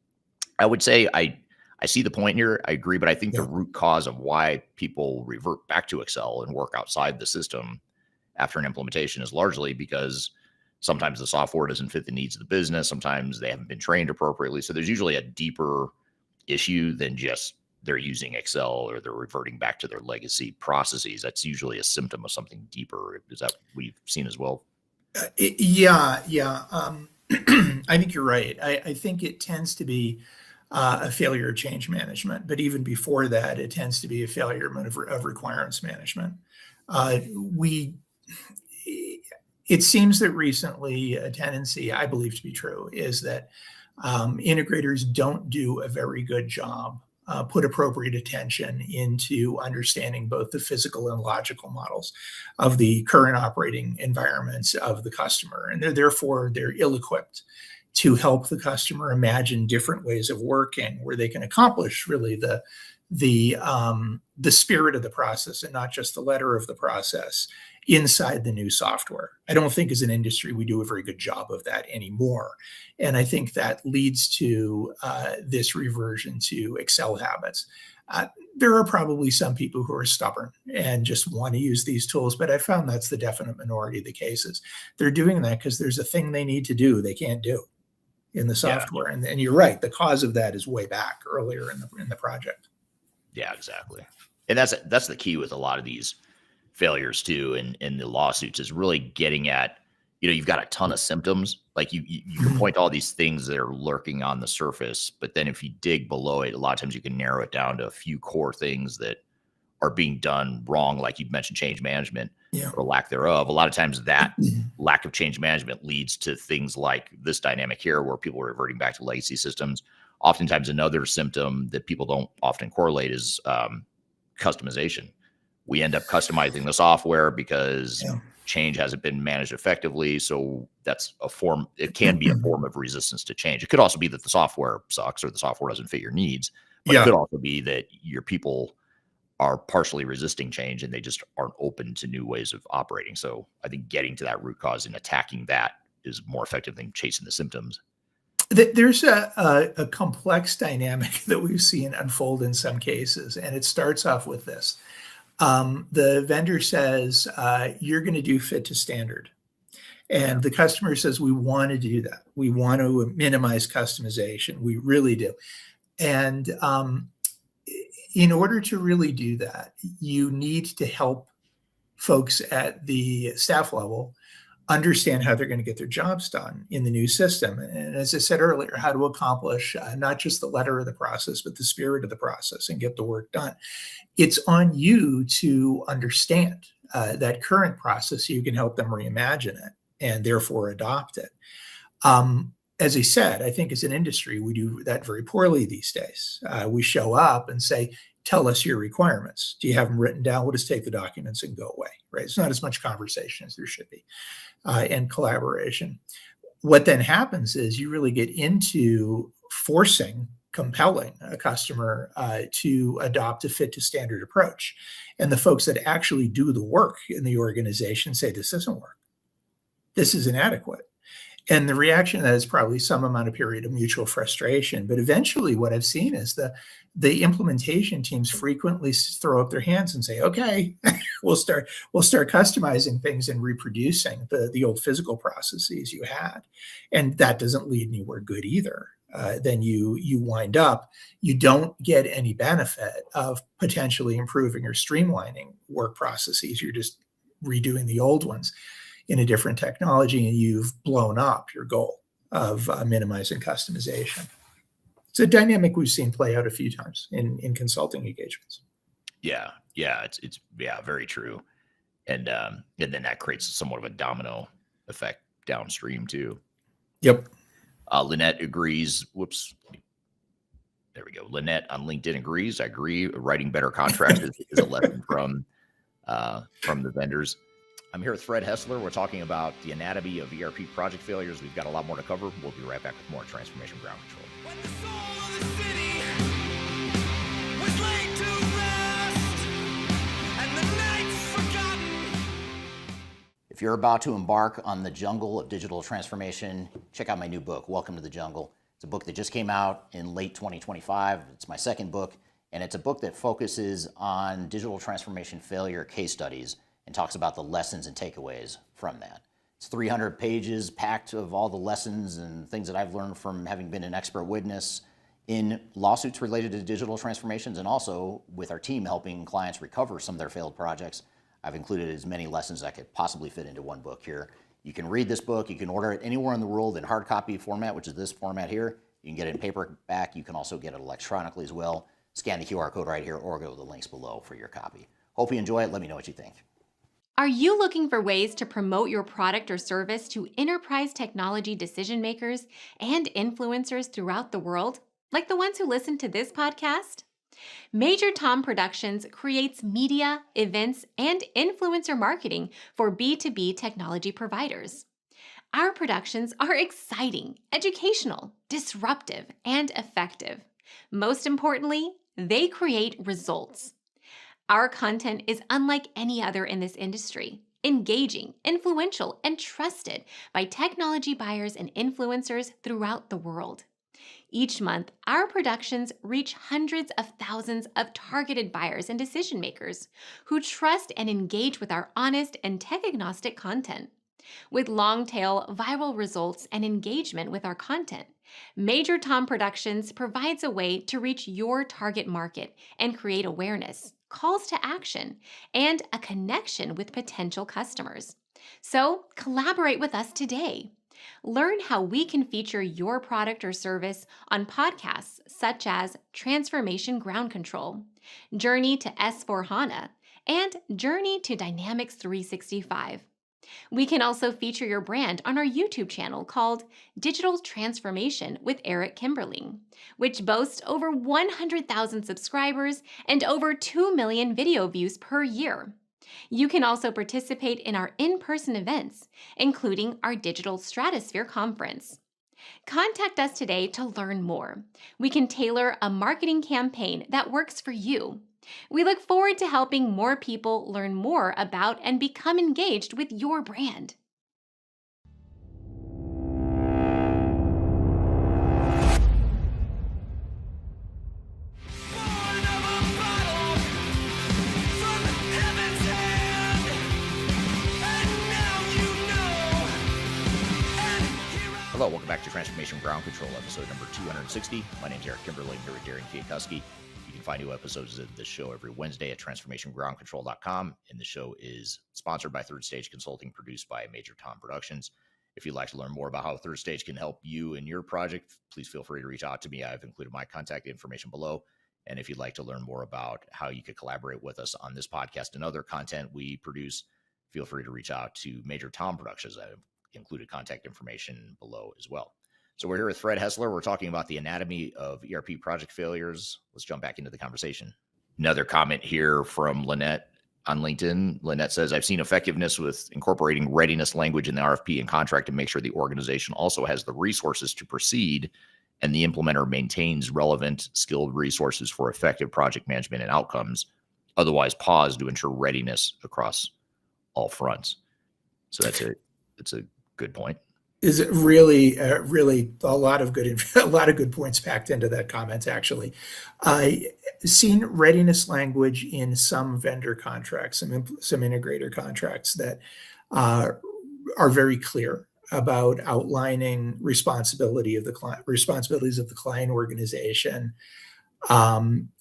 A: I would say I see the point here. I agree, but I think the root cause of why people revert back to Excel and work outside the system after an implementation is largely because sometimes the software doesn't fit the needs of the business. Sometimes they haven't been trained appropriately. So there's usually a deeper issue than just they're using Excel or they're reverting back to their legacy processes. That's usually a symptom of something deeper. Is that what you've seen as well?
I: Yeah. I think you're right. I think it tends to be a failure of change management, but even before that, it tends to be a failure of requirements management. It seems that recently a tendency, I believe to be true, is that integrators don't do a very good job, put appropriate attention into understanding both the physical and logical models of the current operating environments of the customer, and therefore they're ill-equipped to help the customer imagine different ways of working where they can accomplish really the spirit of the process and not just the letter of the process inside the new software. I don't think as an industry we do a very good job of that anymore. And I think that leads to this reversion to Excel habits. There are probably some people who are stubborn and just want to use these tools, but I found that's the definite minority of the cases. They're doing that because there's a thing they need to do they can't do in the software. Yeah. And you're right, the cause of that is way back earlier in the project.
A: Yeah, exactly. And that's the key with a lot of these failures too, and the lawsuits, is really getting at, you've got a ton of symptoms. Like you can point to all these things that are lurking on the surface, but then if you dig below it, a lot of times you can narrow it down to a few core things that are being done wrong. Like you mentioned, change management or lack thereof. A lot of times that lack of change management leads to things like this dynamic here, where people are reverting back to legacy systems. Oftentimes another symptom that people don't often correlate is customization. We end up customizing the software because change hasn't been managed effectively. So that's it can be a form of resistance to change. It could also be that the software sucks or the software doesn't fit your needs, but it could also be that your people are partially resisting change and they just aren't open to new ways of operating. So I think getting to that root cause and attacking that is more effective than chasing the symptoms.
I: There's a complex dynamic that we've seen unfold in some cases, and it starts off with this. The vendor says, you're going to do fit to standard. And the customer says, we want to do that. We want to minimize customization. We really do. And in order to really do that, you need to help folks at the staff level understand how they're going to get their jobs done in the new system. And as I said earlier, how to accomplish not just the letter of the process, but the spirit of the process and get the work done. It's on you to understand that current process so you can help them reimagine it and therefore adopt it. as I said, I think as an industry, we do that very poorly these days. We show up and say, tell us your requirements. Do you have them written down? We'll just take the documents and go away, right? It's not as much conversation as there should be, and collaboration. What then happens is you really get into compelling a customer to adopt a fit to standard approach. And the folks that actually do the work in the organization say, this doesn't work. This is inadequate. And the reaction to that is probably some amount of period of mutual frustration. But eventually what I've seen is the implementation teams frequently throw up their hands and say, okay, we'll start customizing things and reproducing the old physical processes you had. And that doesn't lead anywhere good either. Then you wind up, you don't get any benefit of potentially improving or streamlining work processes. You're just redoing the old ones in a different technology, and you've blown up your goal of minimizing customization. It's a dynamic we've seen play out a few times in consulting engagements.
A: Yeah, it's very true, and then that creates somewhat of a domino effect downstream too.
I: Yep.
A: Lynette agrees. Whoops. There we go. Lynette on LinkedIn agrees. I agree. Writing better contracts is a lesson from the vendors. I'm here with Fred Hessler. We're talking about the anatomy of ERP project failures. We've got a lot more to cover. We'll be right back with more Transformation Ground Control.
H: When the soul of the city was laid to rest, and the nights forgotten.
F: If you're about to embark on the jungle of digital transformation, check out my new book, Welcome to the Jungle. It's a book that just came out in late 2025. It's my second book, and it's a book that focuses on digital transformation failure case studies and talks about the lessons and takeaways from that. It's 300 pages packed of all the lessons and things that I've learned from having been an expert witness in lawsuits related to digital transformations, and also with our team helping clients recover some of their failed projects. I've included as many lessons that could possibly fit into one book here. You can read this book. You can order it anywhere in the world in hard copy format, which is this format here. You can get it in paperback. You can also get it electronically as well. Scan the QR code right here or go to the links below for your copy. Hope you enjoy it. Let me know what you think.
J: Are you looking for ways to promote your product or service to enterprise technology decision makers and influencers throughout the world, like the ones who listen to this podcast? Major Tom Productions creates media, events, and influencer marketing for B2B technology providers. Our productions are exciting, educational, disruptive, and effective. Most importantly, they create results. Our content is unlike any other in this industry, engaging, influential, and trusted by technology buyers and influencers throughout the world. Each month, our productions reach hundreds of thousands of targeted buyers and decision makers who trust and engage with our honest and tech-agnostic content. With long-tail viral results and engagement with our content, Major Tom Productions provides a way to reach your target market and create awareness, calls to action, and a connection with potential customers. So collaborate with us today. Learn how we can feature your product or service on podcasts such as Transformation Ground Control, Journey to S/4HANA, and Journey to Dynamics 365. We can also feature your brand on our YouTube channel called Digital Transformation with Eric Kimberling, which boasts over 100,000 subscribers and over 2 million video views per year. You can also participate in our in-person events, including our Digital Stratosphere Conference. Contact us today to learn more. We can tailor a marketing campaign that works for you. We look forward to helping more people learn more about and become engaged with your brand.
A: Hello, welcome back to Transformation Ground Control, episode number 260. My name is Eric Kimberling, here with Darian Chwialkowski. You can find new episodes of this show every Wednesday at transformationgroundcontrol.com, and the show is sponsored by Third Stage Consulting, produced by Major Tom Productions. If you'd like to learn more about how Third Stage can help you in your project, please feel free to reach out to me. I've included my contact information below. And if you'd like to learn more about how you could collaborate with us on this podcast and other content we produce, feel free to reach out to Major Tom Productions. I've included contact information below as well. So we're here with Fred Hessler. We're talking about the anatomy of ERP project failures. Let's jump back into the conversation. Another comment here from Lynette on LinkedIn. Lynette says, I've seen effectiveness with incorporating readiness language in the RFP and contract to make sure the organization also has the resources to proceed and the implementer maintains relevant, skilled resources for effective project management and outcomes. Otherwise, pause to ensure readiness across all fronts. So that's a good point.
I: Is it really, really a lot of good points packed into that comment, actually. I've seen readiness language in some vendor contracts, some integrator contracts that are very clear about outlining responsibilities of the client organization,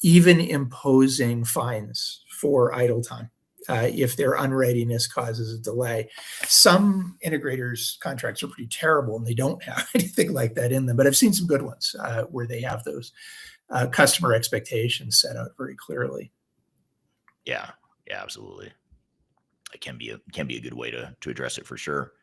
I: even imposing fines for idle time. If their unreadiness causes a delay. Some integrators' contracts are pretty terrible and they don't have anything like that in them, but I've seen some good ones where they have those customer expectations set out very clearly.
A: Yeah, absolutely. It can be a good way to address it for sure.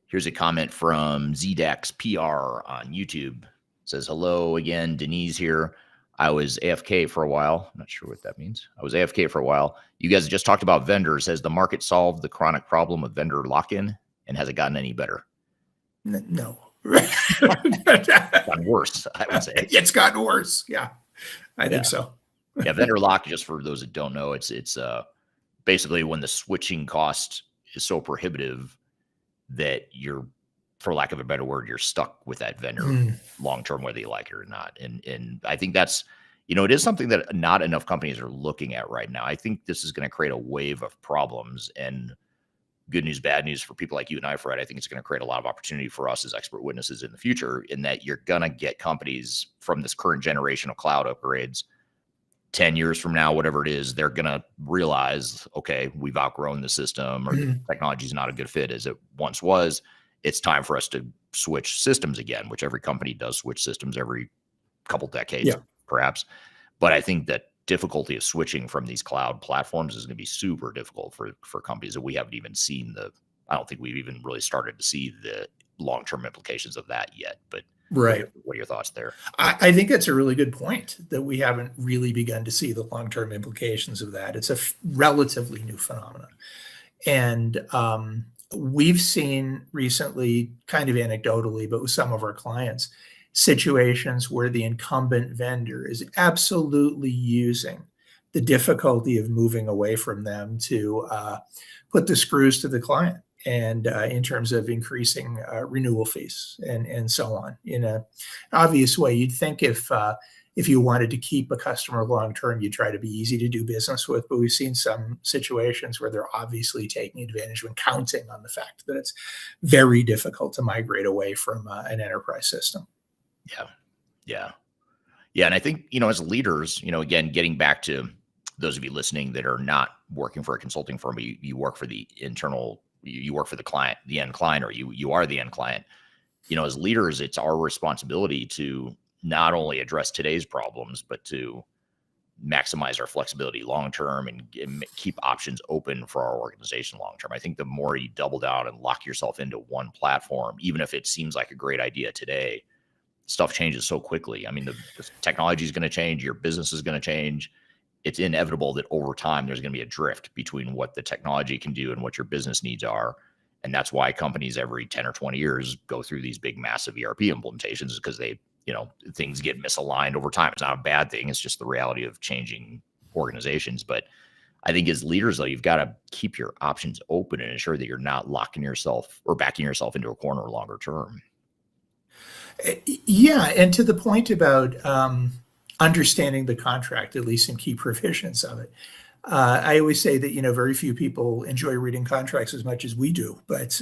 A: Here's a comment from ZDAX PR on YouTube. It says, hello again, Denise here. I was AFK for a while. I'm not sure what that means. I was AFK for a while. You guys just talked about vendors. Has the market solved the chronic problem of vendor lock-in, and has it gotten any better?
I: No.
A: It's gotten worse, I would say.
I: It's gotten worse. Yeah, I think so.
A: Yeah, vendor lock, just for those that don't know, it's basically when the switching cost is so prohibitive that you're, for lack of a better word, you're stuck with that vendor long-term, whether you like it or not. And I think that's, it is something that not enough companies are looking at right now. I think this is going to create a wave of problems, and good news, bad news for people like you and I, Fred. I think it's going to create a lot of opportunity for us as expert witnesses in the future, in that you're going to get companies from this current generation of cloud upgrades 10 years from now, whatever it is, they're going to realize, okay, we've outgrown the system, or the technology is not a good fit as it once was. It's time for us to switch systems again, which every company does switch systems every couple decades, perhaps. But I think that difficulty of switching from these cloud platforms is going to be super difficult for companies that we haven't even seen I don't think we've even really started to see the long-term implications of that yet. But
I: right.
A: What are your thoughts there?
I: I think that's a really good point, that we haven't really begun to see the long-term implications of that. It's a relatively new phenomenon. And, we've seen recently, kind of anecdotally, but with some of our clients, situations where the incumbent vendor is absolutely using the difficulty of moving away from them to put the screws to the client, and in terms of increasing renewal fees and so on. In an obvious way, you'd think if you wanted to keep a customer long-term, you try to be easy to do business with, but we've seen some situations where they're obviously taking advantage when counting on the fact that it's very difficult to migrate away from an enterprise system.
A: Yeah. And I think, as leaders, again, getting back to those of you listening that are not working for a consulting firm, but you work for the you work for the client, the end client, or you are the end client. As leaders, it's our responsibility to not only address today's problems, but to maximize our flexibility long-term and keep options open for our organization long-term. I think the more you double down and lock yourself into one platform, even if it seems like a great idea today, stuff changes so quickly. I mean, the technology is going to change. Your business is going to change. It's inevitable that over time, there's going to be a drift between what the technology can do and what your business needs are. And that's why companies every 10 or 20 years go through these big, massive ERP implementations, because things get misaligned over time. It's not a bad thing. It's just the reality of changing organizations. But I think as leaders, though, you've got to keep your options open and ensure that you're not locking yourself or backing yourself into a corner longer term.
I: Yeah. And to the point about understanding the contract, at least in key provisions of it, I always say that, very few people enjoy reading contracts as much as we do, but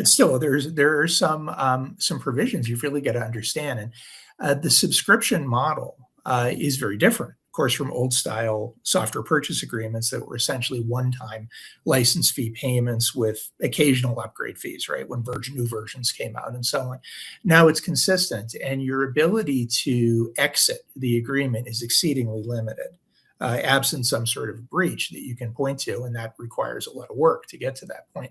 I: still there are some provisions you've really got to understand. And the subscription model is very different, of course, from old style software purchase agreements that were essentially one-time license fee payments with occasional upgrade fees, right? When new versions came out and so on. Now it's consistent, and your ability to exit the agreement is exceedingly limited. Absent some sort of breach that you can point to, and that requires a lot of work to get to that point.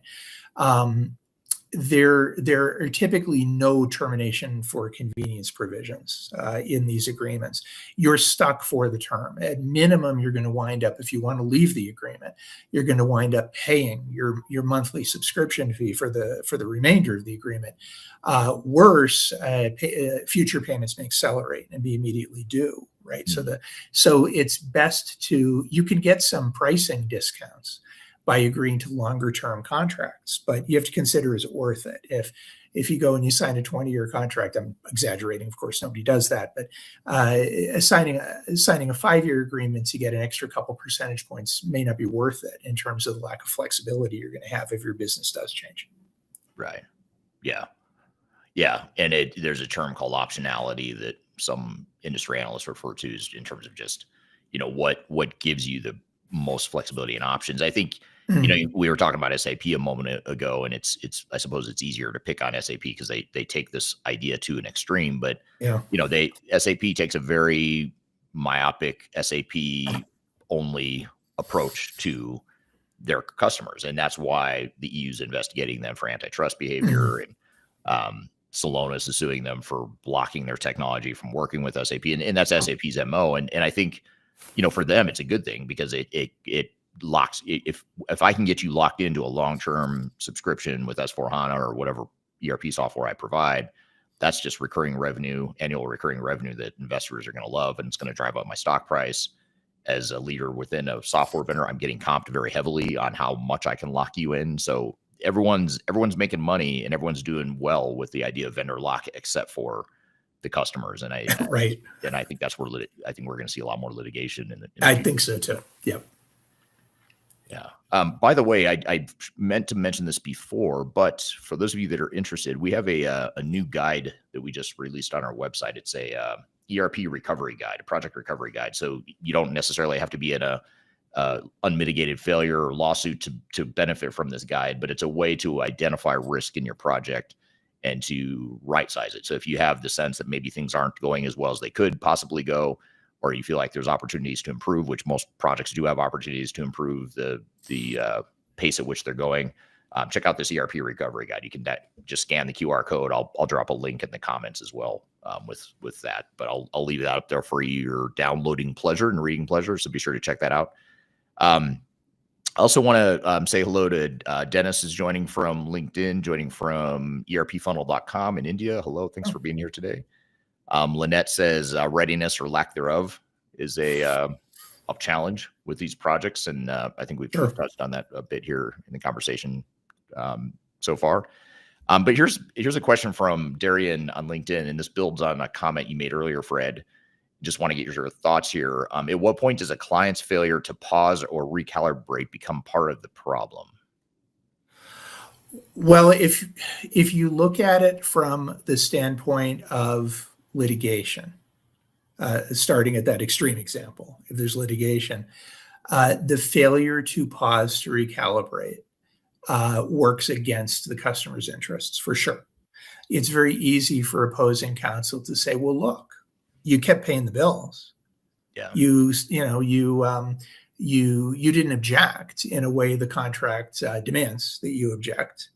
I: there are typically no termination for convenience provisions in these agreements. You're stuck for the term. At minimum, you're going to wind up, if you want to leave the agreement, you're going to wind up paying your monthly subscription fee for the remainder of the agreement. Worse, future payments may accelerate and be immediately due. Right. So it's best you can get some pricing discounts by agreeing to longer term contracts, but you have to consider, is it worth it? If you go and you sign a 20-year contract, I'm exaggerating, of course, nobody does that, but signing a 5-year agreement to get an extra couple percentage points may not be worth it in terms of the lack of flexibility you're going to have if your business does change.
A: Right. Yeah. Yeah. And there's a term called optionality that some industry analysts refer to as in terms of just, what gives you the most flexibility and options. I think, we were talking about SAP a moment ago, and it's I suppose it's easier to pick on SAP because they take this idea to an extreme, but SAP takes a very myopic SAP only approach to their customers. And that's why the EU's investigating them for antitrust behavior, and Celonis is suing them for blocking their technology from working with SAP. And that's SAP's MO. And I think, for them, it's a good thing because it locks, if I can get you locked into a long-term subscription with S/4HANA or whatever ERP software I provide, that's just recurring revenue, annual recurring revenue that investors are going to love. And it's going to drive up my stock price. As a leader within a software vendor, I'm getting comped very heavily on how much I can lock you in. So everyone's making money and everyone's doing well with the idea of vendor lock, except for the customers. And I think that's where I think we're going to see a lot more litigation.
I: I think so too. Yep.
A: Yeah. By the way, I meant to mention this before, but for those of you that are interested, we have a new guide that we just released on our website. It's a ERP recovery guide, a project recovery guide. So you don't necessarily have to be in a unmitigated failure or lawsuit to benefit from this guide, but it's a way to identify risk in your project and to right size it. So if you have the sense that maybe things aren't going as well as they could possibly go, or you feel like there's opportunities to improve, which most projects do have opportunities to improve the pace at which they're going, check out this ERP recovery guide. You can just scan the QR code. I'll drop a link in the comments as well with that, but I'll leave that up there for your downloading pleasure and reading pleasure. So be sure to check that out. I also want to say hello to Dennis is joining from LinkedIn, joining from ERPfunnel.com in India. Hello, thanks for being here today. Lynette says readiness or lack thereof is a challenge with these projects, and I think we've touched on that a bit here in the conversation so far. But here's a question from Darian on LinkedIn, and this builds on a comment you made earlier, Fred. Just want to get your thoughts here. At what point does a client's failure to pause or recalibrate become part of the problem?
I: Well, if you look at it from the standpoint of litigation, starting at that extreme example, if there's litigation, the failure to pause to recalibrate works against the customer's interests for sure. It's very easy for opposing counsel to say, well, look, you kept paying the bills.
A: Yeah.
I: You didn't object in a way the contract demands that you object.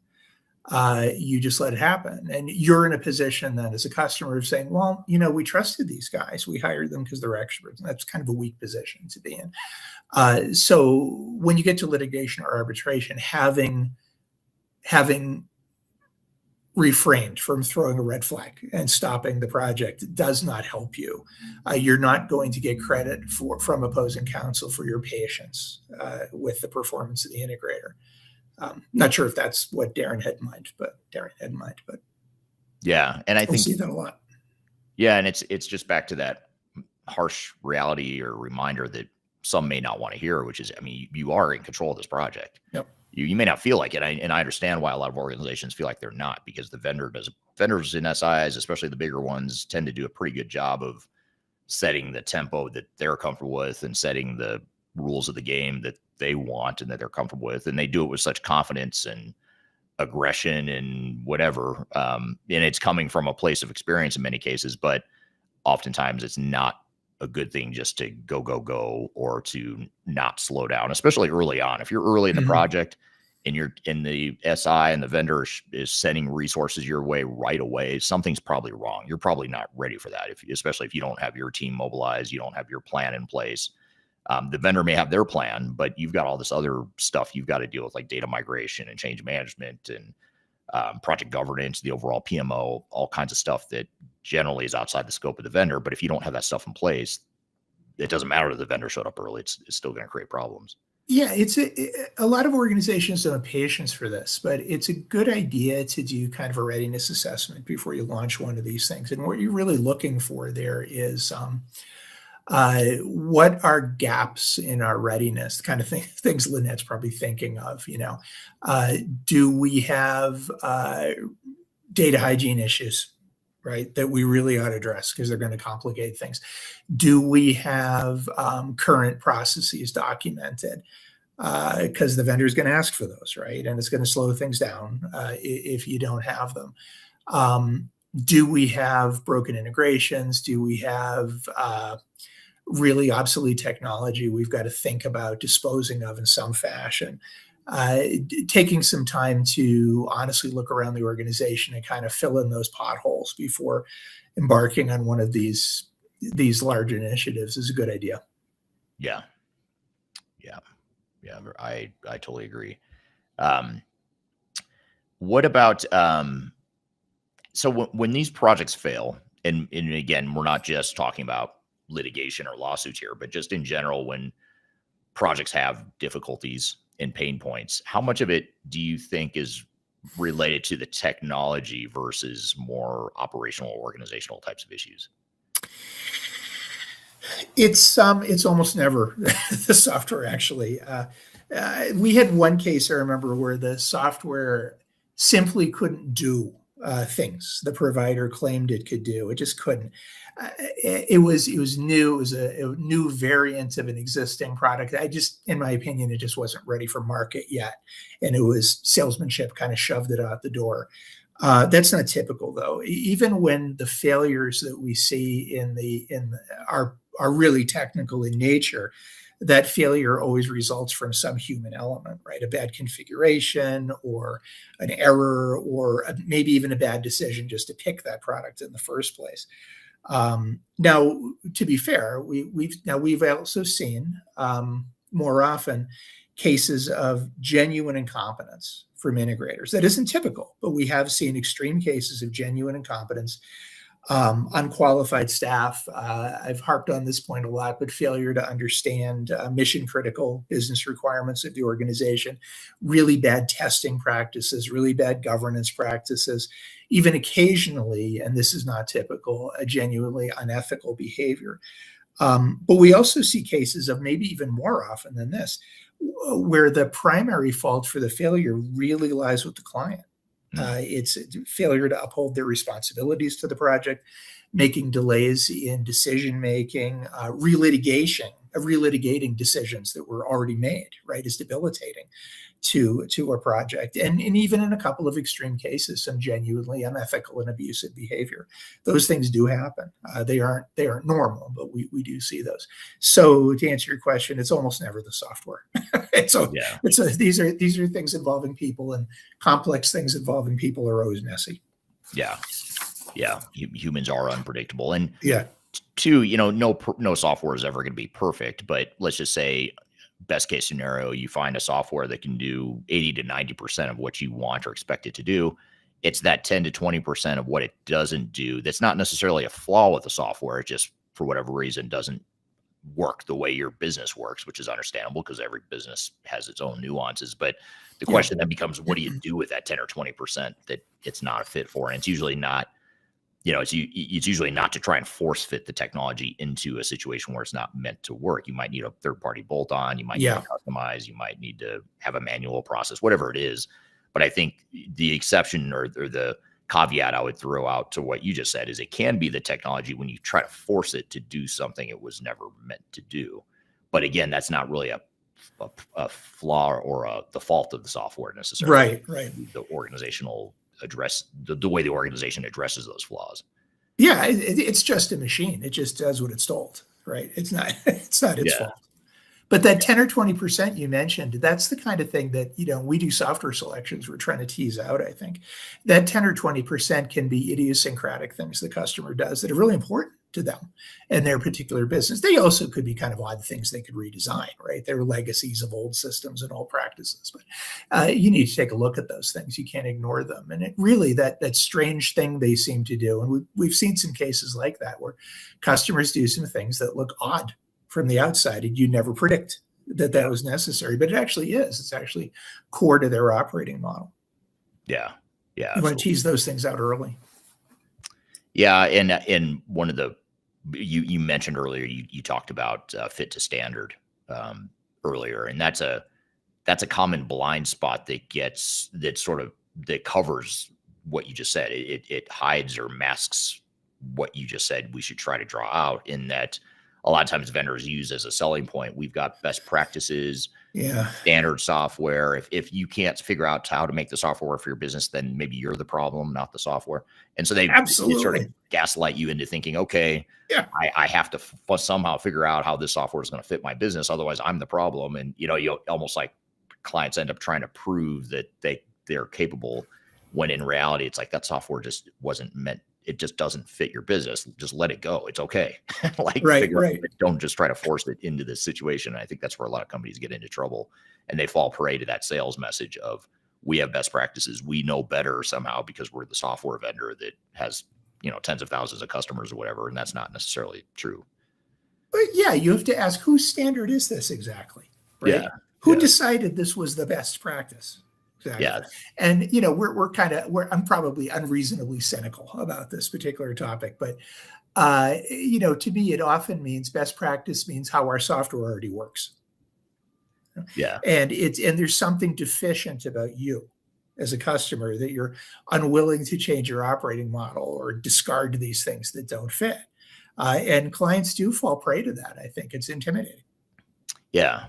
I: You just let it happen. And you're in a position then as a customer of saying, well, we trusted these guys. We hired them because they're experts. And that's kind of a weak position to be in. So when you get to litigation or arbitration, having refrained from throwing a red flag and stopping the project does not help you. You're not going to get credit from opposing counsel for your patience with the performance of the integrator. Not sure if that's what Darian had in mind, but
A: yeah, and I think
I: see that a lot.
A: Yeah, and it's just back to that harsh reality or reminder that some may not want to hear, which is, you are in control of this project.
I: Yep.
A: You may not feel like it, and I understand why a lot of organizations feel like they're not, because the vendors in SIs, especially the bigger ones, tend to do a pretty good job of setting the tempo that they're comfortable with and setting the rules of the game that they want and that they're comfortable with, and they do it with such confidence and aggression and whatever. And it's coming from a place of experience in many cases, but oftentimes it's not a good thing just to go or to not slow down, especially early on. If you're early in the project and the SI and the vendor is sending resources your way right away, something's probably wrong. You're probably not ready for that, especially if you don't have your team mobilized, you don't have your plan in place. The vendor may have their plan, but you've got all this other stuff you've got to deal with, like data migration and change management and project governance, the overall PMO, all kinds of stuff that generally is outside the scope of the vendor. But if you don't have that stuff in place, it doesn't matter if the vendor showed up early. It's still going to create problems.
I: Yeah, a lot of organizations don't have patience for this, but it's a good idea to do kind of a readiness assessment before you launch one of these things. And what you're really looking for there is what are gaps in our readiness, the kind of things Lynette's probably thinking of. Do we have data hygiene issues, right, that we really ought to address because they're going to complicate things? Do we have current processes documented? Because the vendor is going to ask for those, right? And it's going to slow things down if you don't have them. Do we have broken integrations? Do we have really obsolete technology we've got to think about disposing of in some fashion? Taking some time to honestly look around the organization and kind of fill in those potholes before embarking on one of these large initiatives is a good idea.
A: Yeah. I totally agree. What about so when these projects fail, and again, we're not just talking about litigation or lawsuits here, but just in general, when projects have difficulties and pain points, how much of it do you think is related to the technology versus more operational, organizational types of issues?
I: It's almost never the software, actually. We had one case I remember where the software simply couldn't do things the provider claimed it could do. It just couldn't. It was new. It was a new variant of an existing product. In my opinion, it just wasn't ready for market yet, and it was salesmanship kind of shoved it out the door. That's not typical, though. Even when the failures that we see are really technical in nature, that failure always results from some human element, right? A bad configuration or an error or maybe even a bad decision just to pick that product in the first place. Now, to be fair, we've also seen more often cases of genuine incompetence from integrators. That isn't typical, but we have seen extreme cases of genuine incompetence, unqualified staff. I've harped on this point a lot, but failure to understand mission critical business requirements of the organization, really bad testing practices, really bad governance practices, even occasionally, and this is not typical, a genuinely unethical behavior. But we also see cases of maybe even more often than this, where the primary fault for the failure really lies with the client. It's failure to uphold their responsibilities to the project, making delays in decision-making, relitigating decisions that were already made, right, is debilitating to a project. And even in a couple of extreme cases, some genuinely unethical and abusive behavior. Those things do happen. They aren't normal, but we do see those. So to answer your question, it's almost never the software. These are things involving people, and complex things involving people are always messy.
A: Yeah. Humans are unpredictable, and
I: two,
A: no software is ever going to be perfect. But let's just say, best case scenario, you find a software that can do 80 to 90% of what you want or expect it to do. It's that 10 to 20% of what it doesn't do that's not necessarily a flaw with the software. It just, for whatever reason, doesn't work the way your business works, which is understandable because every business has its own nuances. But the question then becomes, what do you do with that 10 or 20% that it's not a fit for? And it's usually not, it's usually not to try and force fit the technology into a situation where it's not meant to work. You might need a third-party bolt-on. You might need to customize. You might need to have a manual process, whatever it is. But I think the exception or the caveat I would throw out to what you just said is it can be the technology when you try to force it to do something it was never meant to do. But again, that's not really a flaw or the fault of the software necessarily.
I: Right.
A: The organizational the way the organization addresses those flaws.
I: It's just a machine. It just does what it's told, right? It's not its fault. But that 10 or 20% you mentioned, that's the kind of thing that, we do software selections. We're trying to tease out, I think. That 10 or 20% can be idiosyncratic things the customer does that are really important to them and their particular business. They also could be kind of odd things they could redesign, right? They're legacies of old systems and old practices. But you need to take a look at those things. You can't ignore them. And it really, that strange thing they seem to do, and we've seen some cases like that where customers do some things that look odd from the outside, and you never predict that was necessary, but it actually is. It's actually core to their operating model.
A: Yeah.
I: You want to tease those things out early.
A: Yeah, and one of the you mentioned earlier, you talked about fit to standard earlier, and that's a common blind spot that covers what you just said. It hides or masks what you just said. We should try to draw out in that. A lot of times vendors use as a selling point, we've got best practices, standard software. If you can't figure out how to make the software work for your business, then maybe you're the problem, not the software. And so they sort of gaslight you into thinking, okay, I have to somehow figure out how this software is going to fit my business. Otherwise I'm the problem. And, you almost like clients end up trying to prove that they're capable, when in reality, it's like that software just wasn't meant. It just doesn't fit your business. Just let it go. It's okay.
I: Right.
A: Don't just try to force it into this situation. And I think that's where a lot of companies get into trouble, and they fall prey to that sales message of, we have best practices. We know better somehow because we're the software vendor that has, tens of thousands of customers or whatever. And that's not necessarily true.
I: But yeah, you have to ask, whose standard is this exactly? Right?
A: Yeah.
I: Who decided this was the best practice? Exactly.
A: Yeah.
I: And, I'm probably unreasonably cynical about this particular topic, but, to me, it often means best practice means how our software already works.
A: Yeah.
I: And there's something deficient about you as a customer that you're unwilling to change your operating model or discard these things that don't fit. And clients do fall prey to that. I think it's intimidating.
A: Yeah.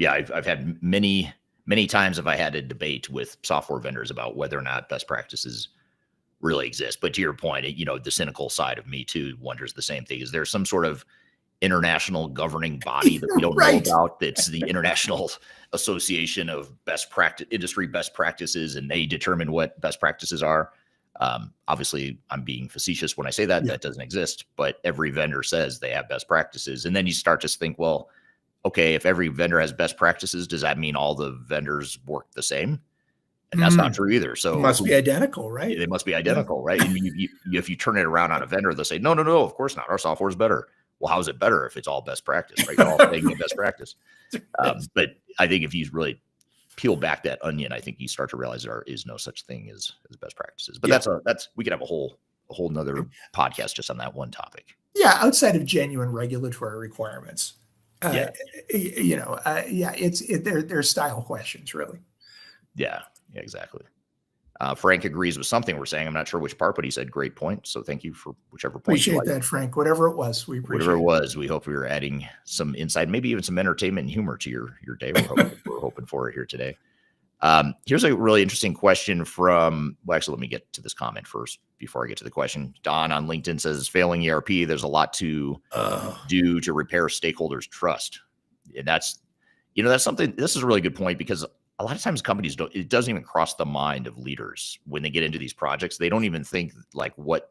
A: I've had many times have I had a debate with software vendors about whether or not best practices really exist. But to your point, the cynical side of me too wonders the same thing. Is there some sort of international governing body that we don't know about? That's the International Association of Industry Best Practices, and they determine what best practices are. Obviously, I'm being facetious when I say that. That doesn't exist, but every vendor says they have best practices. And then you start to think, well, okay, if every vendor has best practices, does that mean all the vendors work the same? And that's not true either. So
I: it must be identical, right?
A: They must be identical, right? And if you turn it around on a vendor, they'll say, no, of course not. Our software is better. Well, how is it better if it's all best practice, right? You're all taking the best practice. But I think if you really peel back that onion, I think you start to realize there is no such thing as best practices. But that's we could have a whole nother podcast just on that one topic. Yeah,
I: outside of genuine regulatory requirements. They're style questions, really.
A: Yeah, exactly. Frank agrees with something we're saying. I'm not sure which part, but he said great point. So thank you for whichever point.
I: Appreciate that, Frank. Whatever it was, we appreciate
A: whatever it was. We hope we were adding some insight, maybe even some entertainment and humor to your day. We're hoping for it here today. Here's a really interesting question from, actually, let me get to this comment first before I get to the question. Don on LinkedIn says, failing ERP, there's a lot to do to repair stakeholders' trust. And that's something, this is a really good point, because a lot of times companies it doesn't even cross the mind of leaders when they get into these projects. They don't even think like what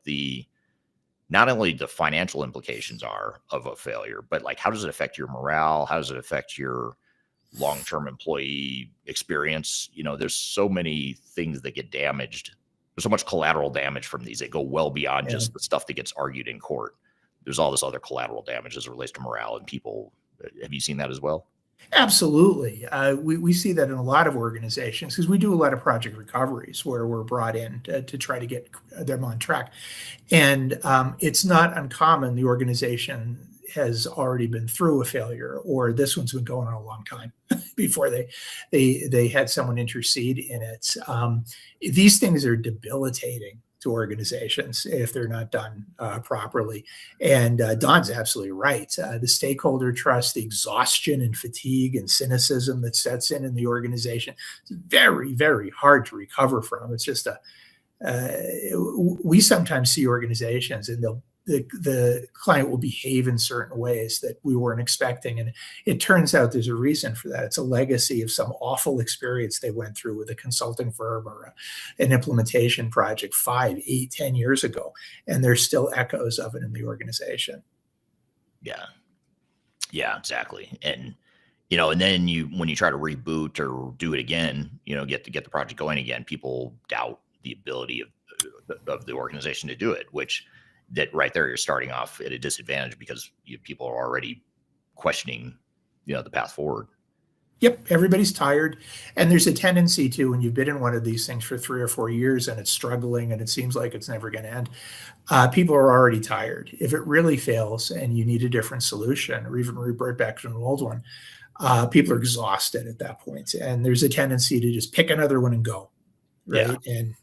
A: not only the financial implications are of a failure, but like, how does it affect your morale? How does it affect your long-term employee experience? There's so many things that get damaged. There's so much collateral damage from these. They go well beyond just the stuff that gets argued in court. There's all this other collateral damage as it relates to morale and people. Have you seen that as well?
I: Absolutely. We see that in a lot of organizations because we do a lot of project recoveries where we're brought in to try to get them on track. And it's not uncommon. The organization has already been through a failure, or this one's been going on a long time before they had someone intercede in it. These things are debilitating to organizations if they're not done properly. And Don's absolutely right. The stakeholder trust, the exhaustion and fatigue and cynicism that sets in the organization, it's very, very hard to recover from. It's just we sometimes see organizations and the client will behave in certain ways that we weren't expecting. And it turns out there's a reason for that. It's a legacy of some awful experience they went through with a consulting firm or an implementation project 5, 8, 10 years ago. And there's still echoes of it in the organization.
A: Yeah. Yeah, exactly. And, and then when you try to reboot or do it again, get the project going again, people doubt the ability of the organization to do it, which that right there, you're starting off at a disadvantage because people are already questioning, the path forward.
I: Yep. Everybody's tired. And there's a tendency to, when you've been in one of these things for 3 or 4 years and it's struggling and it seems like it's never going to end, people are already tired. If it really fails and you need a different solution or even revert back to an old one, people are exhausted at that point. And there's a tendency to just pick another one and go. Right. Yeah. And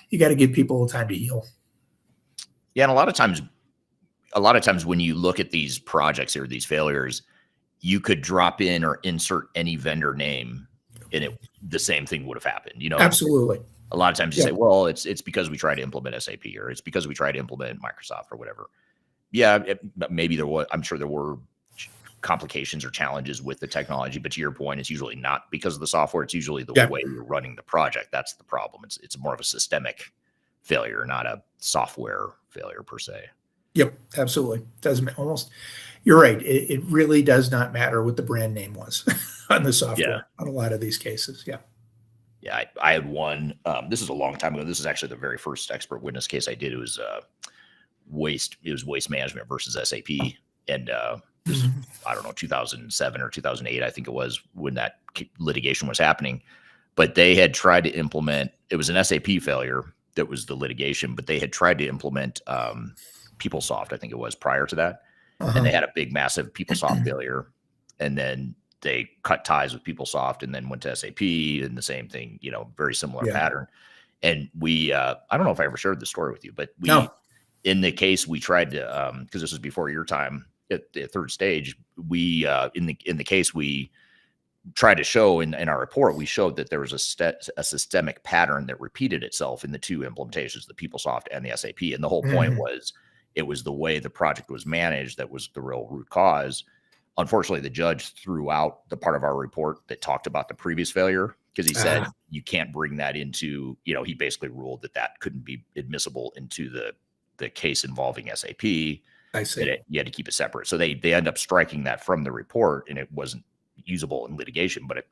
I: you got to give people time to heal.
A: Yeah. And a lot of times when you look at these projects or these failures, you could drop in or insert any vendor name and the same thing would have happened.
I: Absolutely.
A: A lot of times you say, well, it's because we try to implement SAP or it's because we try to implement Microsoft or whatever. Yeah. Maybe I'm sure there were complications or challenges with the technology, but to your point, it's usually not because of the software. It's usually the way you're running the project. That's the problem. It's more of a systemic failure, not a software failure per se.
I: Yep, absolutely. You're right. It really does not matter what the brand name was on the software on a lot of these cases. Yeah.
A: Yeah. I had one, this is a long time ago. This is actually the very first expert witness case I did. It was waste management versus SAP. And this is, I don't know, 2007 or 2008, I think it was, when that litigation was happening. But they had tried to implement, it was an SAP failure that was the litigation, but they had tried to implement PeopleSoft, I think it was, prior to that. And they had a big, massive PeopleSoft failure. And then they cut ties with PeopleSoft and then went to SAP and the same thing, very similar pattern. And we, I don't know if I ever shared the story with you, but in the case, we tried to, because this was before your time at the third stage, we, in the case, we tried to show in our report, we showed that there was a systemic pattern that repeated itself in the two implementations, the PeopleSoft and the SAP. And the whole point was, it was the way the project was managed that was the real root cause. Unfortunately, the judge threw out the part of our report that talked about the previous failure because he said you can't bring that into, he basically ruled that couldn't be admissible into the case involving SAP.
I: I see.
A: You had to keep it separate. So they end up striking that from the report and it wasn't usable in litigation. But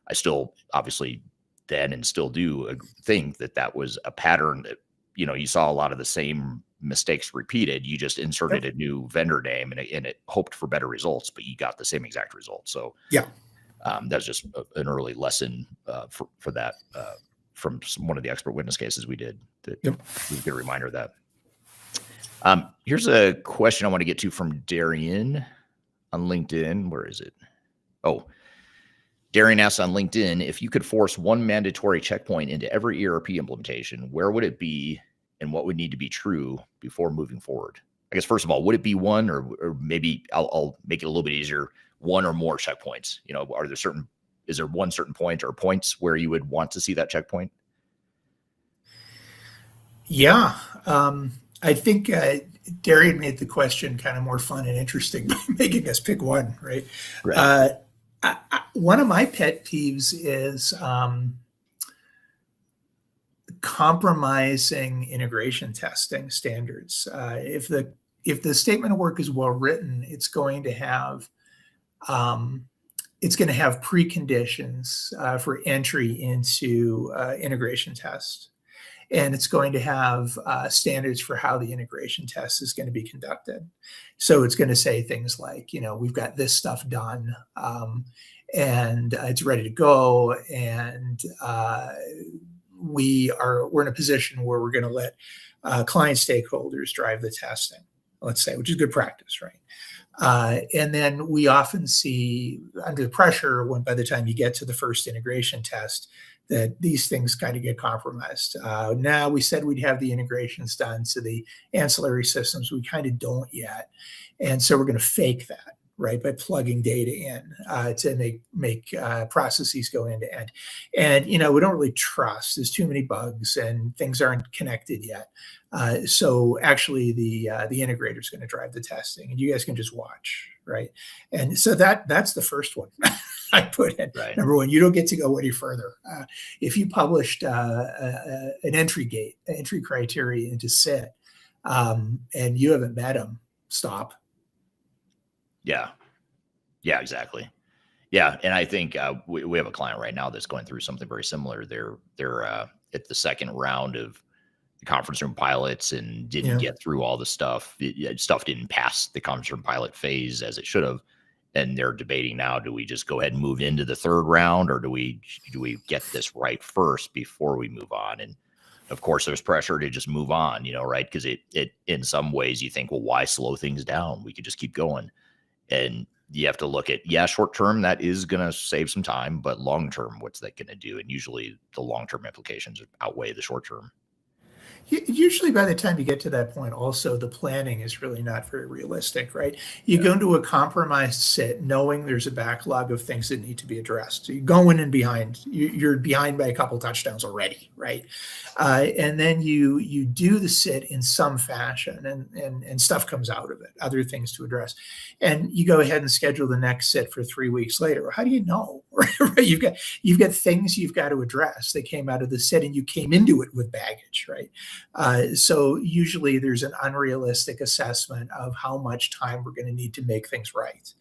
A: I still obviously then and still do think that was a pattern that, you saw a lot of the same mistakes repeated. You just inserted a new vendor name and it hoped for better results, but you got the same exact result. So that's just an early lesson for that from one of the expert witness cases we did. That we get a reminder of that. Here's a question I want to get to from Darian on LinkedIn. Where is it? Oh, Darian asks on LinkedIn, if you could force one mandatory checkpoint into every ERP implementation, where would it be and what would need to be true before moving forward? I guess, first of all, would it be one or maybe I'll make it a little bit easier, one or more checkpoints? Is there one certain point or points where you would want to see that checkpoint?
I: Yeah. I think Darian made the question kind of more fun and interesting by making us pick one, right? One of my pet peeves is compromising integration testing standards. If the statement of work is well written, it's going to have preconditions for entry into integration test. And it's going to have standards for how the integration test is going to be conducted. So it's going to say things like, we've got this stuff done and it's ready to go. And we're in a position where we're going to let client stakeholders drive the testing, let's say, which is good practice, right? And then we often see under pressure when by the time you get to the first integration test, that these things kind of get compromised. Now we said we'd have the integrations done to the ancillary systems. We kind of don't yet. And so we're going to fake that. right? By plugging data in to make processes go end to end. And, we don't really trust. There's too many bugs and things aren't connected yet. So actually the integrator is going to drive the testing and you guys can just watch, right? And so that's the first one I put in.
A: Right.
I: Number one, you don't get to go any further. If you published an entry criteria into SIT, and you haven't met them, stop.
A: Yeah. Yeah, exactly. Yeah. And I think we have a client right now that's going through something very similar. They're at the second round of the conference room pilots and didn't get through all the stuff. Stuff didn't pass the conference room pilot phase as it should have. And they're debating now, do we just go ahead and move into the third round, or do we get this right first before we move on? And of course, there's pressure to just move on, right? Because it in some ways you think, well, why slow things down? We could just keep going. And you have to look at, short term, that is going to save some time, but long term, what's that going to do? And usually the long term implications outweigh the short term.
I: Usually by the time you get to that point, also the planning is really not very realistic, right? You go into a compromised SIT knowing there's a backlog of things that need to be addressed. So you're going in behind. You're behind by a couple touchdowns already, right? And then you do the SIT in some fashion, and stuff comes out of it, other things to address, and you go ahead and schedule the next SIT for 3 weeks later. How do you know? You've got things you've got to address that came out of the SIT, and you came into it with baggage, right? So usually there's an unrealistic assessment of how much time we're going to need to make things right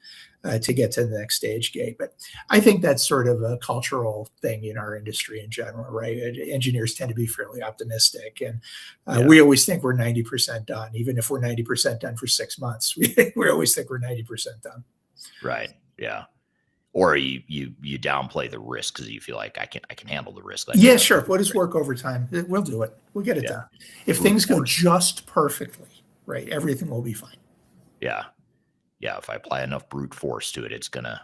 I: to get to the next stage gate. But I think that's sort of a cultural thing in our industry in general, right? Engineers tend to be fairly optimistic, and we always think we're 90% done, even if we're 90% done for 6 months. We always think we're 90% done.
A: Right. Yeah. Or you downplay the risk because you feel like I can handle the risk.
I: Sure. What is work overtime? We'll do it. We'll get it done. If things go just perfectly, right, everything will be fine.
A: Yeah. Yeah. If I apply enough brute force to it, it's gonna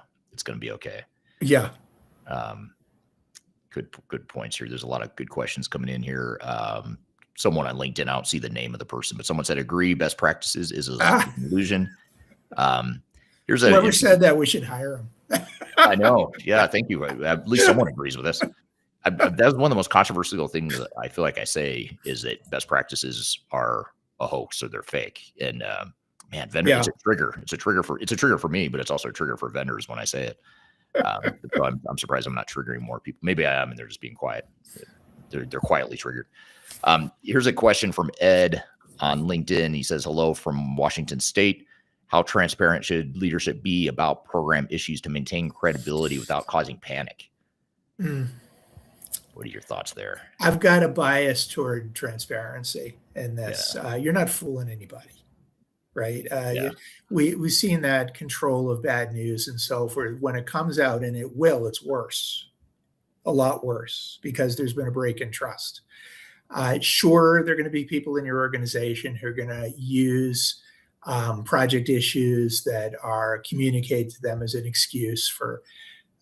A: be okay.
I: Yeah.
A: Good points here. There's a lot of good questions coming in here. Someone on LinkedIn, I don't see the name of the person, but someone said, agree, best practices is an illusion.
I: Whoever said that, we should hire him.
A: I know. Yeah. Thank you. At least someone agrees with us. That's one of the most controversial things that I feel like I say is that best practices are a hoax or they're fake. And man, vendors, it's a trigger. It's a trigger for me, but it's also a trigger for vendors when I say it. So I'm surprised I'm not triggering more people. Maybe I am, and they're just being quiet. They're quietly triggered. Here's a question from Ed on LinkedIn. He says, hello from Washington State. How transparent should leadership be about program issues to maintain credibility without causing panic? What are your thoughts there?
I: I've got a bias toward transparency in this. You're not fooling anybody, right? We've seen that control of bad news and so forth. When it comes out, and it's worse, a lot worse, because there's been a break in trust. Sure, there are going to be people in your organization who are going to use project issues that are communicated to them as an excuse for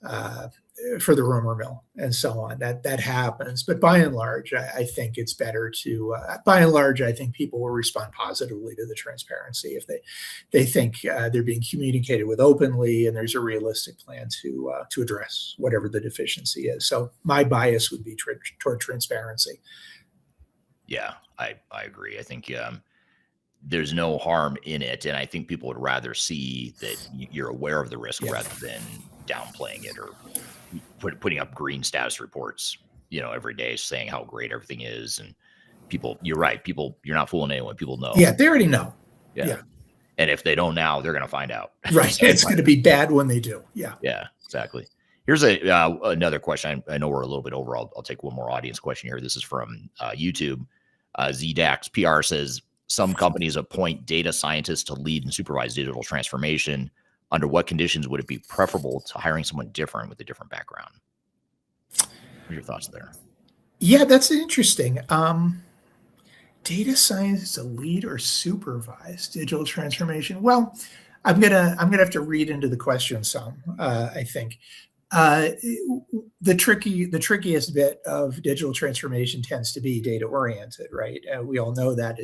I: the rumor mill and so on. That happens, but by and large, I think it's better to. By and large, I think people will respond positively to the transparency if they think they're being communicated with openly, and there's a realistic plan to address whatever the deficiency is. So my bias would be toward transparency.
A: Yeah, I agree. I think there's no harm in it. And I think people would rather see that you're aware of the risk rather than downplaying it or putting up green status reports, every day saying how great everything is. And people, you're right. You're not fooling anyone. People know.
I: Yeah. They already know. Yeah.
A: And if they don't now, they're going to find out.
I: Right. So it's going to be bad when they do. Yeah.
A: Yeah, exactly. Here's another question. I know we're a little bit over. I'll take one more audience question here. This is from YouTube. ZDAX PR says, some companies appoint data scientists to lead and supervise digital transformation. Under what conditions would it be preferable to hiring someone different with a different background? What are your thoughts there?
I: Yeah, that's interesting. Data science to lead or supervise digital transformation. Well, I'm gonna have to read into the question some. I think The trickiest bit of digital transformation tends to be data oriented, right? We all know that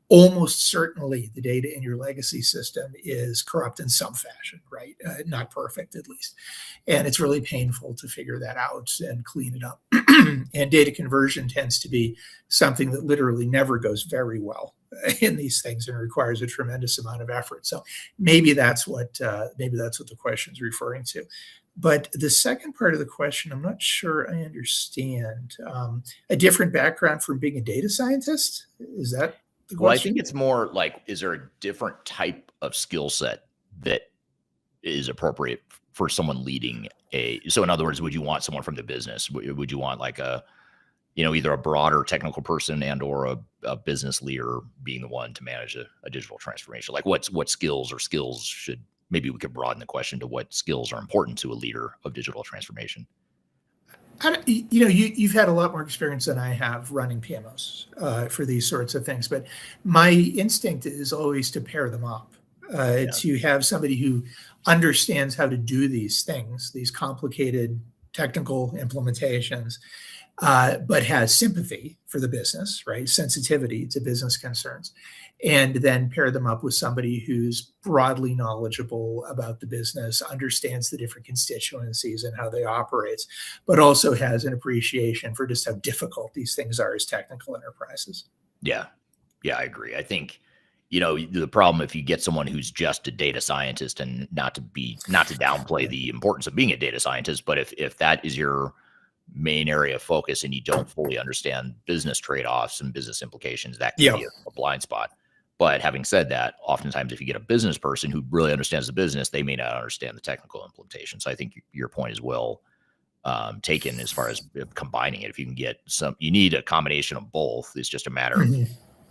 I: almost certainly the data in your legacy system is corrupt in some fashion, right? Not perfect, at least. And it's really painful to figure that out and clean it up. And data conversion tends to be something that literally never goes very well in these things and requires a tremendous amount of effort. So maybe that's what the question is referring to. But the second part of the question, I'm not sure I understand. A different background from being a data scientist? Is that the question?
A: Well, I think it's more like, is there a different type of skill set that is appropriate for someone leading so in other words, would you want someone from the business? Would you want like either a broader technical person and or a business leader being the one to manage a digital transformation? Like what skills should, maybe we could broaden the question to what skills are important to a leader of digital transformation.
I: You've had a lot more experience than I have running PMOs for these sorts of things, but my instinct is always to pair them up, to have somebody who understands how to do these things, these complicated technical implementations, but has sympathy for the business, right? Sensitivity to business concerns. And then pair them up with somebody who's broadly knowledgeable about the business, understands the different constituencies and how they operate, but also has an appreciation for just how difficult these things are as technical enterprises.
A: Yeah, I agree. I think, the problem if you get someone who's just a data scientist, and not to downplay the importance of being a data scientist, but if that is your main area of focus and you don't fully understand business trade-offs and business implications, that can be a blind spot. But having said that, oftentimes if you get a business person who really understands the business, they may not understand the technical implementation. So I think your point is well taken as far as combining it. If you can get you need a combination of both. It's just a matter of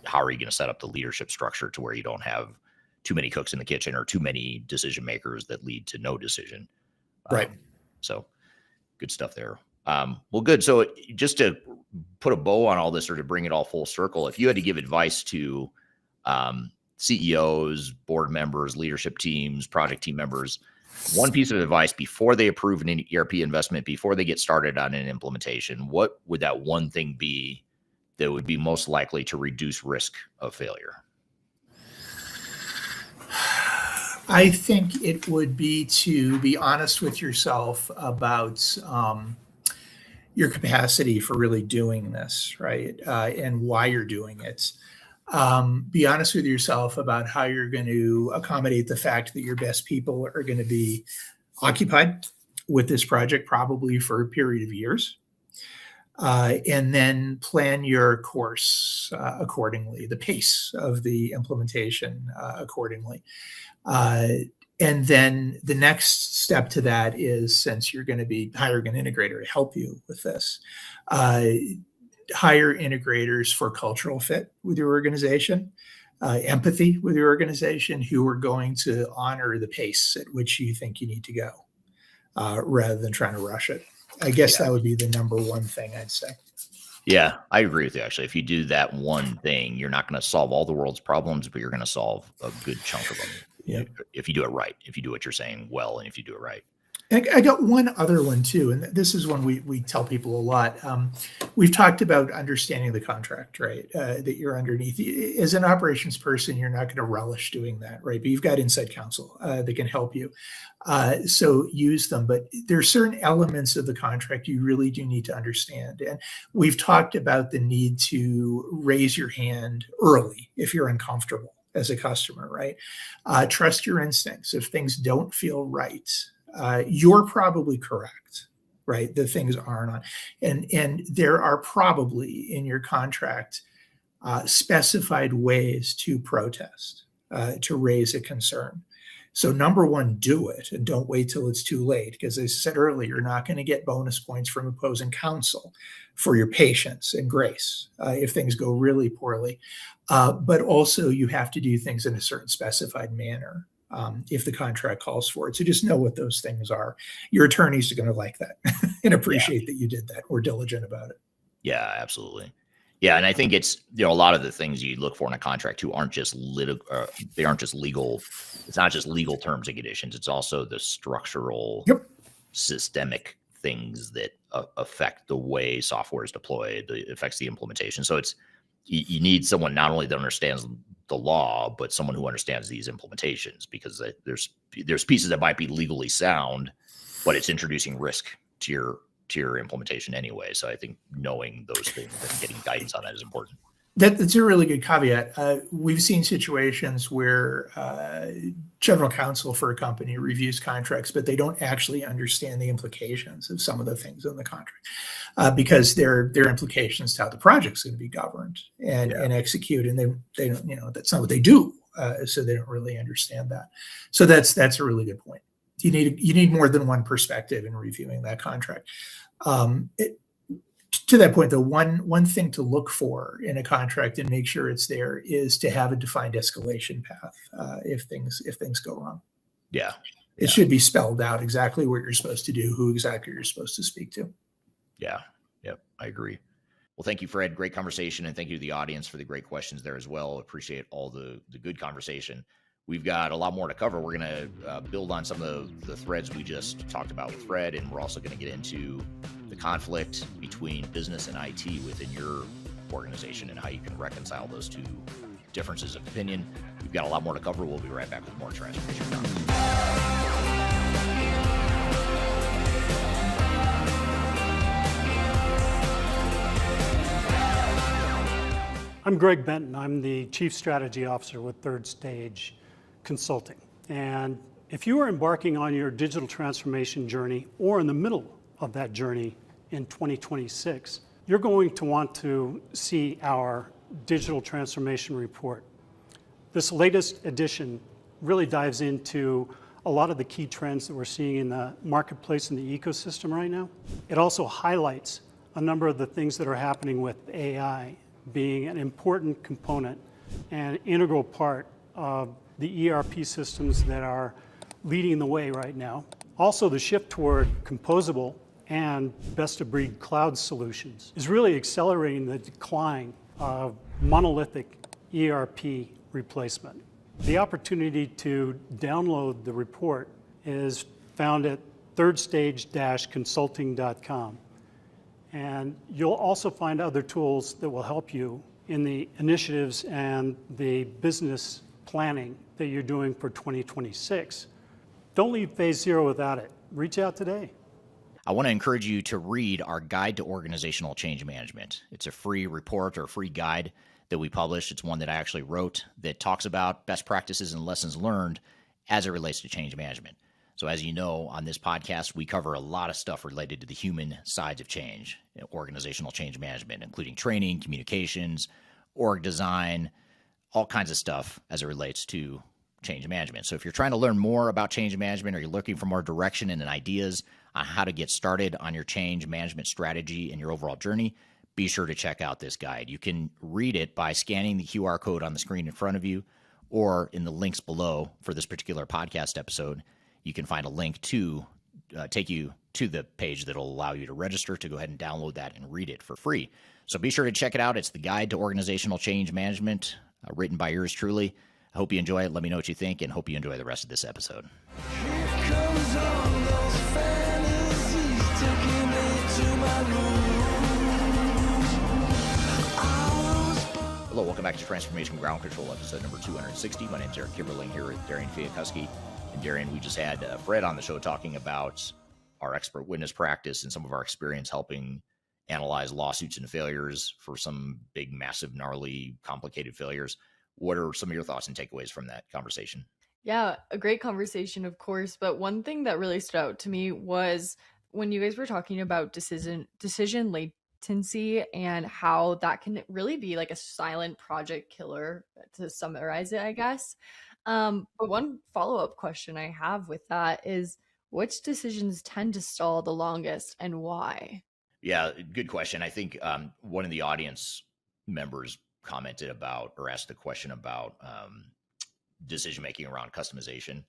A: how are you going to set up the leadership structure to where you don't have too many cooks in the kitchen or too many decision makers that lead to no decision.
I: Right.
A: So good stuff there. Well, good. So just to put a bow on all this, or to bring it all full circle, if you had to give advice to CEOs, board members, leadership teams, project team members, one piece of advice before they approve an ERP investment, before they get started on an implementation, what would that one thing be that would be most likely to reduce risk of failure?
I: I think it would be to be honest with yourself about your capacity for really doing this, right? And why you're doing it. Be honest with yourself about how you're going to accommodate the fact that your best people are going to be occupied with this project probably for a period of years. And then plan your course accordingly, the pace of the implementation accordingly. And then the next step to that is, since you're going to be hiring an integrator to help you with this, hire integrators for cultural fit with your organization, empathy with your organization, who are going to honor the pace at which you think you need to go, rather than trying to rush it. I guess that would be the number one thing I'd say.
A: Yeah, I agree with you. Actually, if you do that one thing, you're not going to solve all the world's problems, but you're going to solve a good chunk of them.
I: Yeah.
A: If you do it right, if you do what you're saying well, and if you do it right.
I: I got one other one too, and this is one we tell people a lot. We've talked about understanding the contract, right? That you're underneath. As an operations person, you're not going to relish doing that, right? But you've got inside counsel that can help you. So use them. But there are certain elements of the contract you really do need to understand. And we've talked about the need to raise your hand early if you're uncomfortable as a customer, right? Trust your instincts. If things don't feel right, you're probably correct, right? The things aren't on. And there are probably in your contract specified ways to protest, to raise a concern. So number one, do it, and don't wait till it's too late. Because as I said earlier, you're not going to get bonus points from opposing counsel for your patience and grace if things go really poorly. But also you have to do things in a certain specified manner if the contract calls for it. So just know what those things are. Your attorneys are going to like that and appreciate that you did that, or diligent about it.
A: Yeah, absolutely. Yeah, and I think it's a lot of the things you look for in a contract too aren't just they aren't just legal. It's not just legal terms and conditions. It's also the structural systemic things that affect the way software is deployed, it affects the implementation. So you need someone not only that understands the law, but someone who understands these implementations, because there's pieces that might be legally sound, but it's introducing risk to your implementation anyway. So I think knowing those things and getting guidance on that is important.
I: That's a really good caveat. We've seen situations where general counsel for a company reviews contracts, but they don't actually understand the implications of some of the things in the contract, because they're implications to how the project's going to be governed and executed, and they don't, that's not what they do, so they don't really understand that. So that's a really good point. You need more than one perspective in reviewing that contract. To that point, though, one thing to look for in a contract and make sure it's there is to have a defined escalation path if things go wrong.
A: Yeah.
I: It should be spelled out exactly what you're supposed to do, who exactly you're supposed to speak to.
A: Yeah. Yep. I agree. Well, thank you, Fred. Great conversation. And thank you to the audience for the great questions there as well. Appreciate all the good conversation. We've got a lot more to cover. We're going to build on some of the threads we just talked about with Fred, and we're also going to get into the conflict between business and IT within your organization and how you can reconcile those two differences of opinion. We've got a lot more to cover. We'll be right back with more Transformation Ground.
K: I'm Greg Benton. I'm the Chief Strategy Officer with Third Stage Consulting. And if you are embarking on your digital transformation journey or in the middle of that journey in 2026, you're going to want to see our digital transformation report. This latest edition really dives into a lot of the key trends that we're seeing in the marketplace and the ecosystem right now. It also highlights a number of the things that are happening with AI being an important component and integral part of the ERP systems that are leading the way right now. Also, the shift toward composable and best-of-breed cloud solutions is really accelerating the decline of monolithic ERP replacement. The opportunity to download the report is found at thirdstage-consulting.com. And you'll also find other tools that will help you in the initiatives and the business planning that you're doing for 2026. Don't leave phase zero without it. Reach out today.
A: I want to encourage you to read our Guide to Organizational Change Management. It's a free report or a free guide that we published. It's one that I actually wrote that talks about best practices and lessons learned as it relates to change management. So as you know, on this podcast, we cover a lot of stuff related to the human sides of change, organizational change management, including training, communications, org design, all kinds of stuff as it relates to change management. So if you're trying to learn more about change management, or you're looking for more direction and ideas on how to get started on your change management strategy and your overall journey, be sure to check out this guide. You can read it by scanning the QR code on the screen in front of you, or in the links below for this particular podcast episode. You can find a link to take you to the page that will allow you to register to go ahead and download that and read it for free. So be sure to check it out. It's the Guide to Organizational Change Management, written by yours truly. I hope you enjoy it. Let me know what you think, and hope you enjoy the rest of this episode. Hello, welcome back to Transformation Ground Control, episode number 260. My name is Eric Kimberling here with Darian Chwialkowski. And Darian, we just had Fred on the show talking about our expert witness practice and some of our experience helping analyze lawsuits and failures for some big, massive, gnarly, complicated failures. What are some of your thoughts and takeaways from that conversation?
E: Yeah, a great conversation, of course. But one thing that really stood out to me was when you guys were talking about decision latency and how that can really be like a silent project killer, to summarize it, I guess. But one follow-up question I have with that is, which decisions tend to stall the longest and why?
A: Yeah, good question. I think one of the audience members commented about, or asked a question about decision-making around customization,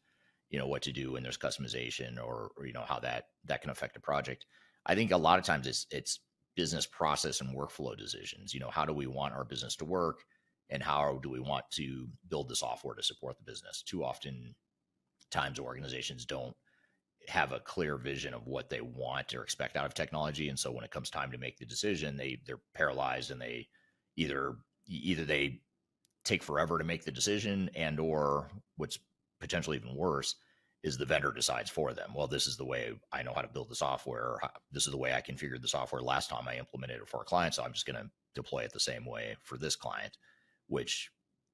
A: what to do when there's customization, or how that can affect a project. I think a lot of times it's business process and workflow decisions. How do we want our business to work, and how do we want to build the software to support the business? Too often times organizations don't have a clear vision of what they want or expect out of technology. And so when it comes time to make the decision, they're paralyzed, and they either they take forever to make the decision, and or what's potentially even worse is the vendor decides for them. Well, this is the way I know how to build the software. Or this is the way I configured the software last time I implemented it for a client. So I'm just going to deploy it the same way for this client, which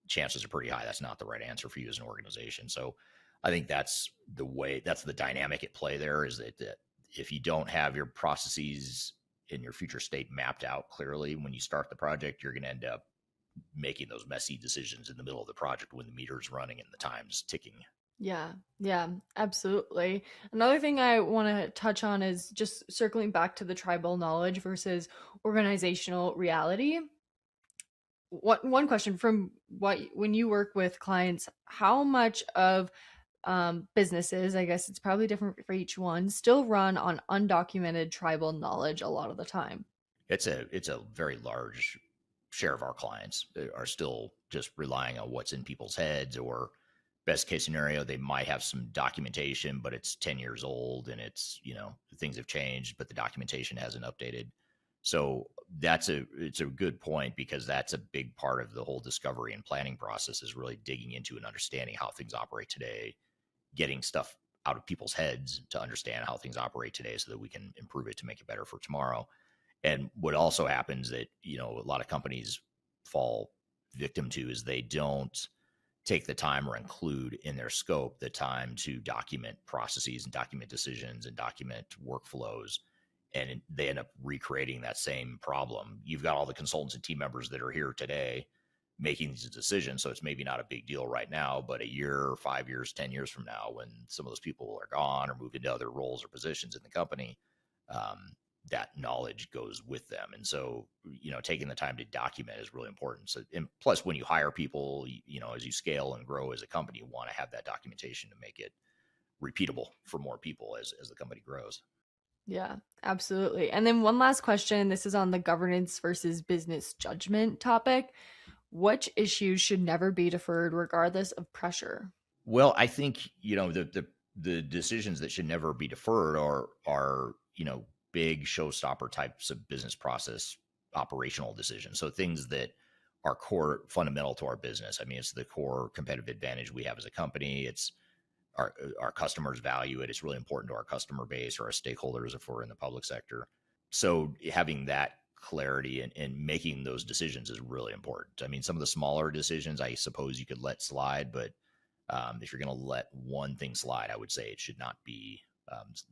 A: chances are pretty high that's not the right answer for you as an organization. So I think that's the dynamic at play there, is that if you don't have your processes in your future state mapped out clearly when you start the project, you're going to end up making those messy decisions in the middle of the project when the meter's running and the time's ticking.
E: Yeah, absolutely. Another thing I want to touch on is just circling back to the tribal knowledge versus organizational reality. One question from when you work with clients, how much of businesses, I guess it's probably different for each one, still run on undocumented tribal knowledge a lot of the time?
A: It's a very large share of our clients are still just relying on what's in people's heads, or best case scenario, they might have some documentation, but it's 10 years old, and it's, things have changed, but the documentation hasn't updated. So it's a good point, because that's a big part of the whole discovery and planning process, is really digging into and understanding how things operate today, getting stuff out of people's heads to understand how things operate today so that we can improve it to make it better for tomorrow. And what also happens that, a lot of companies fall victim to is they don't take the time or include in their scope the time to document processes and document decisions and document workflows. And they end up recreating that same problem. You've got all the consultants and team members that are here today making these decisions. So it's maybe not a big deal right now, but a year, 5 years, 10 years from now, when some of those people are gone or move into other roles or positions in the company, that knowledge goes with them. And so, taking the time to document is really important. So, and plus when you hire people, as you scale and grow as a company, you want to have that documentation to make it repeatable for more people as the company grows.
E: Yeah, absolutely. And then one last question. This is on the governance versus business judgment topic. Which issues should never be deferred regardless of pressure?
A: Well, I think, the decisions that should never be deferred are big showstopper types of business process operational decisions. So things that are core fundamental to our business. I mean, it's the core competitive advantage we have as a company. It's our customers value it. It's really important to our customer base or our stakeholders if we're in the public sector. So having that clarity and making those decisions is really important. I mean, some of the smaller decisions, I suppose you could let slide, but if you're going to let one thing slide, I would say it should not be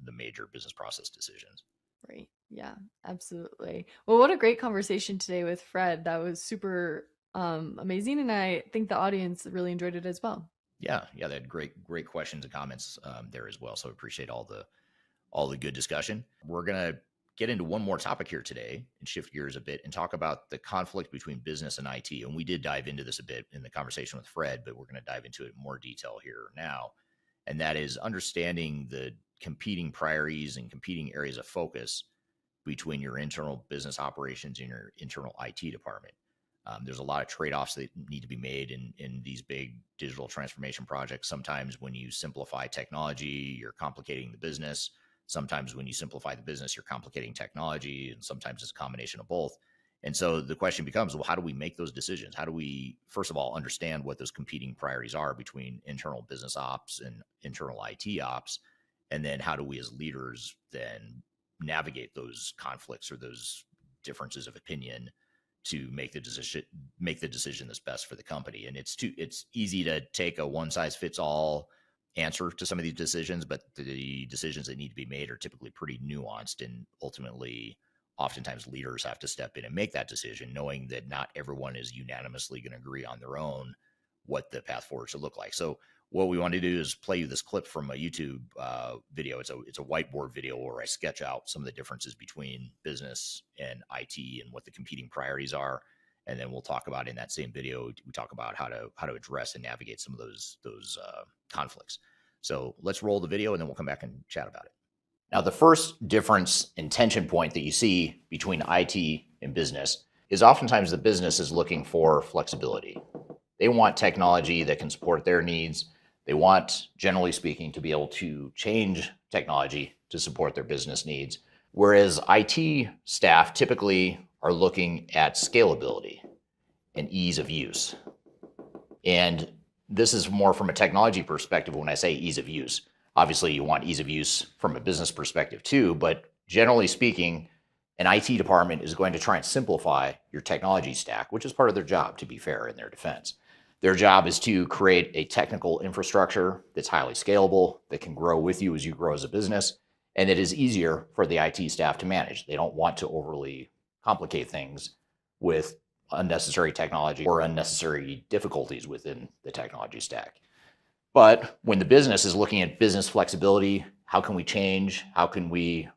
A: the major business process decisions.
E: Right. Yeah, absolutely. Well, what a great conversation today with Fred. That was super amazing. And I think the audience really enjoyed it as well.
A: Yeah. They had great questions and comments there as well. So I appreciate all the good discussion. We're going to get into one more topic here today and shift gears a bit and talk about the conflict between business and IT. And we did dive into this a bit in the conversation with Fred, but we're going to dive into it in more detail here now. And that is understanding the competing priorities and competing areas of focus between your internal business operations and your internal IT department. There's a lot of trade-offs that need to be made in these big digital transformation projects. Sometimes when you simplify technology, you're complicating the business. Sometimes when you simplify the business, you're complicating technology, and sometimes it's a combination of both. And so the question becomes, well, how do we make those decisions? How do we, first of all, understand what those competing priorities are between internal business ops and internal IT ops? And then how do we as leaders then navigate those conflicts or those differences of opinion to make the decision that's best for the company? And it's easy to take a one-size-fits-all answer to some of these decisions, but the decisions that need to be made are typically pretty nuanced, and ultimately oftentimes leaders have to step in and make that decision, knowing that not everyone is unanimously going to agree on their own what the path forward should look like. So what we want to do is play you this clip from a YouTube video. It's a whiteboard video where I sketch out some of the differences between business and IT and what the competing priorities are. And then we'll talk about in that same video, we talk about how to address and navigate some of those conflicts. So let's roll the video and then we'll come back and chat about it. Now, the first difference and tension point that you see between IT and business is oftentimes the business is looking for flexibility. They want technology that can support their needs.
F: They want, generally speaking, to be able to change technology to support their business needs, whereas IT staff typically are looking at scalability and ease of use. And this is more from a technology perspective when I say ease of use. Obviously, you want ease of use from a business perspective too, but generally speaking, an IT department is going to try and simplify your technology stack, which is part of their job, to be fair, in their defense. Their job is to create a technical infrastructure that's highly scalable, that can grow with you as you grow as a business, and it is easier for the IT staff to manage. They don't want to overly complicate things with unnecessary technology or unnecessary difficulties within the technology stack. But when the business is looking at business flexibility, how can we change? How can we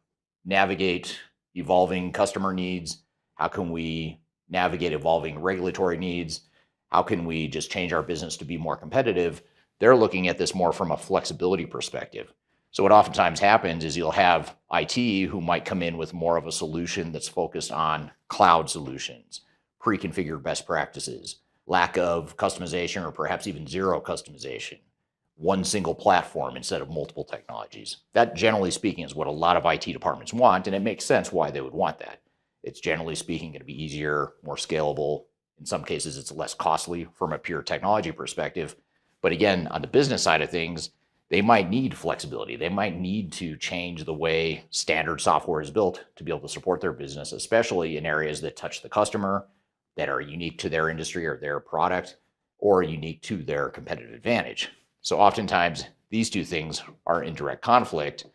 F: navigate evolving customer needs? How can we navigate evolving regulatory needs? How can we just change our business to be more competitive? They're looking at this more from a flexibility perspective. So what oftentimes happens is you'll have IT who might come in with more of a solution that's focused on cloud solutions, pre-configured best practices, lack of customization, or perhaps even zero customization, one single platform instead of multiple technologies. That, generally speaking, is what a lot of IT departments want, and it makes sense why they would want that. It's, generally speaking, going to be easier, more scalable. In some cases, it's less costly from a pure technology perspective. But again, on the business side of things, they might need flexibility. They might need to change the way standard software is built to be able to support their business, especially in areas that touch the customer, that are unique to their industry or their product, or unique to their competitive advantage. So oftentimes, these two things are in direct conflict,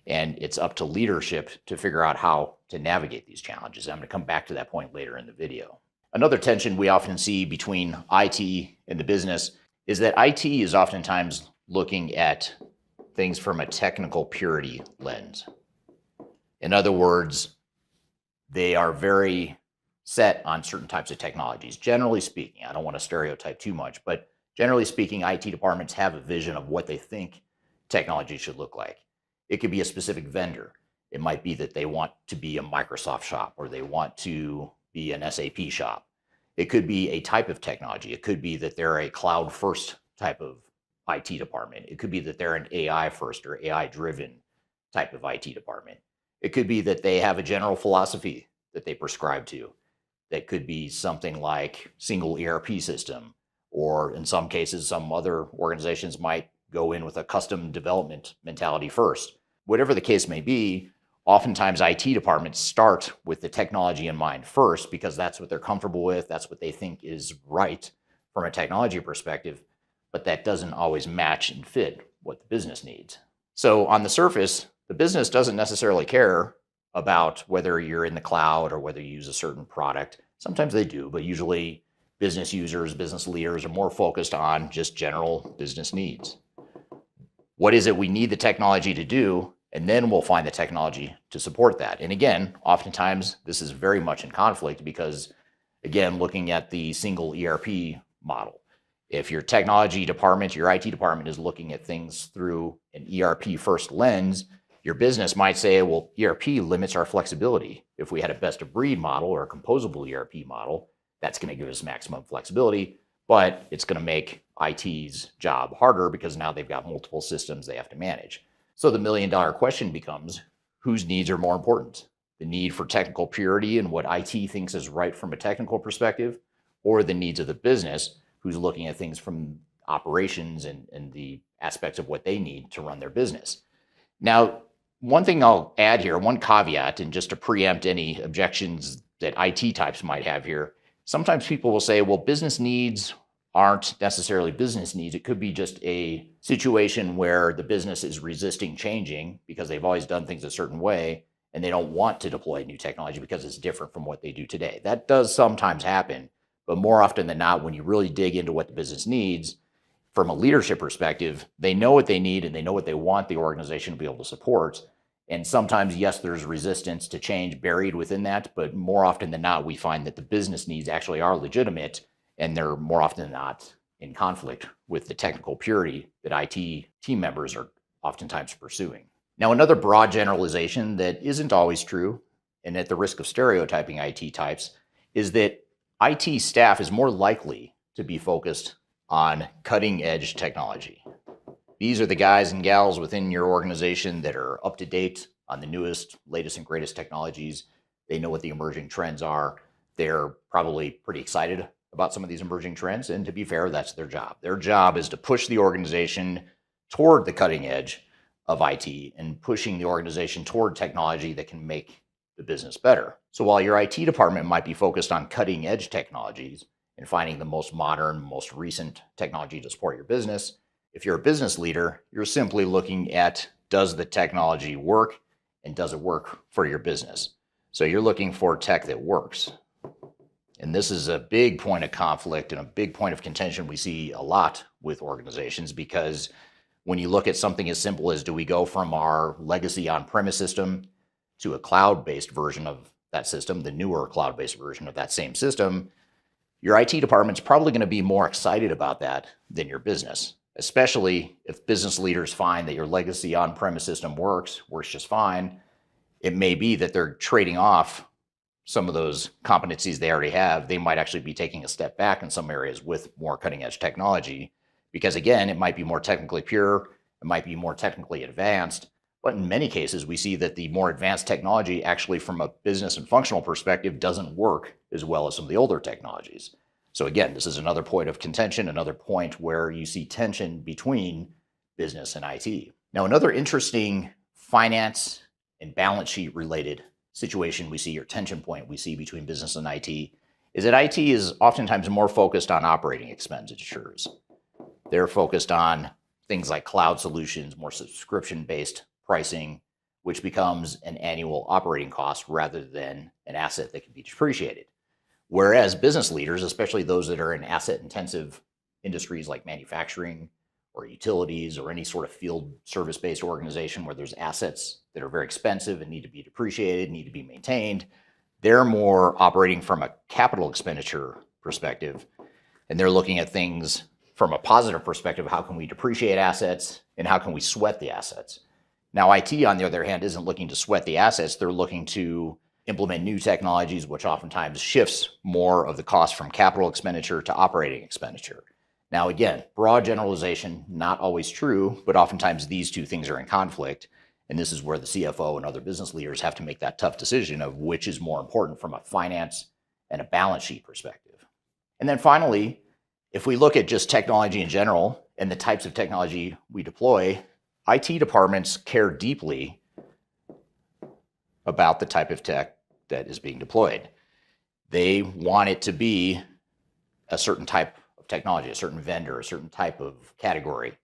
F: and it's up to leadership to figure out how to navigate these challenges. I'm going to come back to that point later in the video. Another tension we often see between IT and the business is that IT is oftentimes looking at things from a technical purity lens. In other words, they are very set on certain types of technologies. Generally speaking, I don't want to stereotype too much, but generally speaking, IT departments have a vision of what they think technology should look like. It could be a specific vendor. It might be that they want to be a Microsoft shop, or they want to be an SAP shop. It could be a type of technology. It could be that they're a cloud first type of IT department. It could be that they're an AI first or AI driven type of IT department. It could be that they have a general philosophy that they prescribe to. That could be something like single ERP system, or in some cases, some other organizations might go in with a custom development mentality first. Whatever the case may be, oftentimes IT departments start with the technology in mind first because that's what they're comfortable with, that's what they think is right from a technology perspective, but that doesn't always match and fit what the business needs. So on the surface, the business doesn't necessarily care about whether you're in the cloud or whether you use a certain product. Sometimes they do, but usually business users, business leaders are more focused on just general business needs. What is it we need the technology to do? And then we'll find the technology to support that. And again, oftentimes this is very much in conflict because, again, looking at the single ERP model, if your technology department, your IT department is looking at things through an ERP first lens, your business might say, well, ERP limits our flexibility. If we had a best of breed model or a composable ERP model, that's going to give us maximum flexibility, but it's going to make IT's job harder because now they've got multiple systems they have to manage. So the million-dollar question becomes, whose needs are more important? The need for technical purity and what IT thinks is right from a technical perspective, or the needs of the business who's looking at things from operations and the aspects of what they need to run their business. Now, one thing I'll add here, one caveat, and just to preempt any objections that IT types might have here, sometimes people will say, well, business needs aren't necessarily business needs. It could be just a situation where the business is resisting changing because they've always done things a certain way and they don't want to deploy new technology because it's different from what they do today. That does sometimes happen, but more often than not, when you really dig into what the business needs, from a leadership perspective, they know what they need and they know what they want the organization to be able to support. And sometimes, yes, there's resistance to change buried within that, but more often than not, we find that the business needs actually are legitimate and they're more often than not in conflict with the technical purity that IT team members are oftentimes pursuing. Now, another broad generalization that isn't always true, and at the risk of stereotyping IT types, is that IT staff is more likely to be focused on cutting edge technology. These are the guys and gals within your organization that are up to date on the newest, latest, and greatest technologies. They know what the emerging trends are. They're probably pretty excited about some of these emerging trends. And to be fair, that's their job. Their job is to push the organization toward the cutting edge of IT and pushing the organization toward technology that can make the business better. So while your IT department might be focused on cutting edge technologies and finding the most modern, most recent technology to support your business, if you're a business leader, you're simply looking at, does the technology work and does it work for your business? So you're looking for tech that works. And this is a big point of conflict and a big point of contention we see a lot with organizations, because when you look at something as simple as, do we go from our legacy on-premise system to a cloud-based version of that system, the newer cloud-based version of that same system, your IT department's probably going to be more excited about that than your business, especially if business leaders find that your legacy on-premise system works just fine. It may be that they're trading off some of those competencies they already have. They might actually be taking a step back in some areas with more cutting-edge technology, because again, it might be more technically pure, it might be more technically advanced, but in many cases, we see that the more advanced technology actually from a business and functional perspective doesn't work as well as some of the older technologies. So again, this is another point of contention, another point where you see tension between business and IT. Now, another interesting finance and balance sheet related situation we see, or tension point we see between business and IT, is that IT is oftentimes more focused on operating expenditures. They're focused on things like cloud solutions, more subscription-based pricing, which becomes an annual operating cost rather than an asset that can be depreciated. Whereas business leaders, especially those that are in asset-intensive industries like manufacturing or utilities or any sort of field service-based organization where there's assets that are very expensive and need to be depreciated, need to be maintained, they're more operating from a capital expenditure perspective, and they're looking at things from a positive perspective. How can we depreciate assets and how can we sweat the assets? Now, IT, on the other hand, isn't looking to sweat the assets. They're looking to implement new technologies, which oftentimes shifts more of the cost from capital expenditure to operating expenditure. Now, again, broad generalization, not always true, but oftentimes these two things are in conflict. And this is where the CFO and other business leaders have to make that tough decision of which is more important from a finance and a balance sheet perspective. And then finally, if we look at just technology in general and the types of technology we deploy, IT departments care deeply about the type of tech that is being deployed. They want it to be a certain type of technology, a certain vendor, a certain type of category,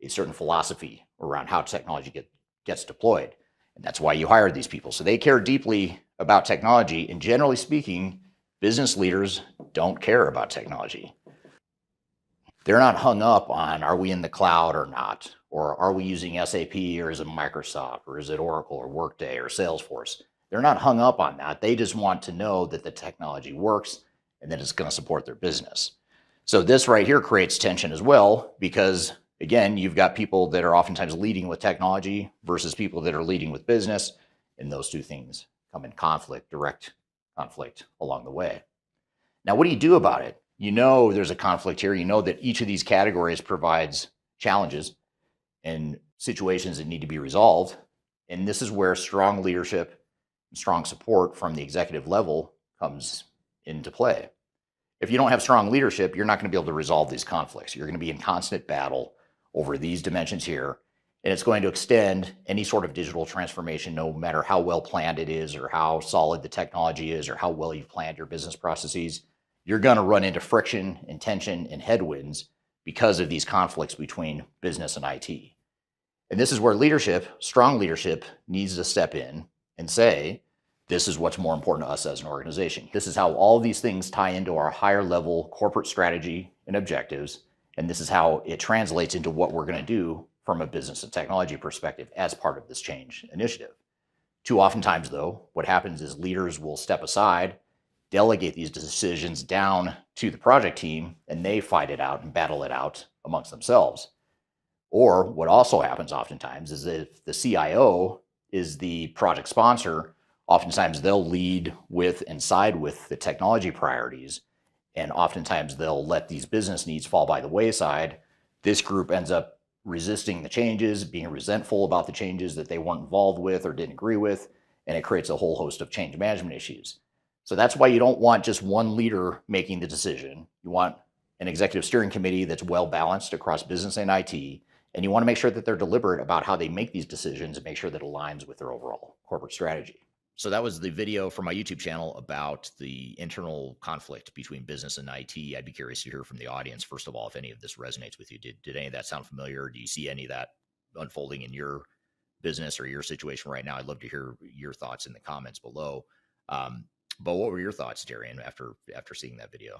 F: a certain philosophy around how technology gets deployed. And that's why you hire these people. So they care deeply about technology. And generally speaking, business leaders don't care about technology. They're not hung up on, are we in the cloud or not? Or are we using SAP, or is it Microsoft, or is it Oracle or Workday or Salesforce? They're not hung up on that. They just want to know that the technology works and that it's going to support their business. So this right here creates tension as well, because again, you've got people that are oftentimes leading with technology versus people that are leading with business. And those two things come in conflict, direct conflict along the way. Now, what do you do about it? You know there's a conflict here. You know that each of these categories provides challenges and situations that need to be resolved. And this is where strong leadership and strong support from the executive level comes into play. If you don't have strong leadership, you're not going to be able to resolve these conflicts. You're going to be in constant battle over these dimensions here. And it's going to extend any sort of digital transformation, no matter how well planned it is or how solid the technology is or how well you've planned your business processes. You're going to run into friction and tension and headwinds because of these conflicts between business and IT. And this is where leadership, strong leadership, needs to step in and say, this is what's more important to us as an organization. This is how all these things tie into our higher level corporate strategy and objectives. And this is how it translates into what we're going to do from a business and technology perspective as part of this change initiative. Too oftentimes, though, what happens is leaders will step aside, delegate these decisions down to the project team, and they fight it out and battle it out amongst themselves. Or what also happens oftentimes is that if the CIO is the project sponsor, oftentimes they'll lead with and side with the technology priorities, and oftentimes they'll let these business needs fall by the wayside. This group ends up resisting the changes, being resentful about the changes that they weren't involved with or didn't agree with, and it creates a whole host of change management issues. So that's why you don't want just one leader making the decision. You want an executive steering committee that's well balanced across business and IT, and you want to make sure that they're deliberate about how they make these decisions and make sure that it aligns with their overall corporate strategy.
A: So that was the video from my YouTube channel about the internal conflict between business and IT. I'd be curious to hear from the audience, first of all, if any of this resonates with you. Did any of that sound familiar? Do you see any of that unfolding in your business or your situation right now? I'd love to hear your thoughts in the comments below. But what were your thoughts, Darian, after seeing that video?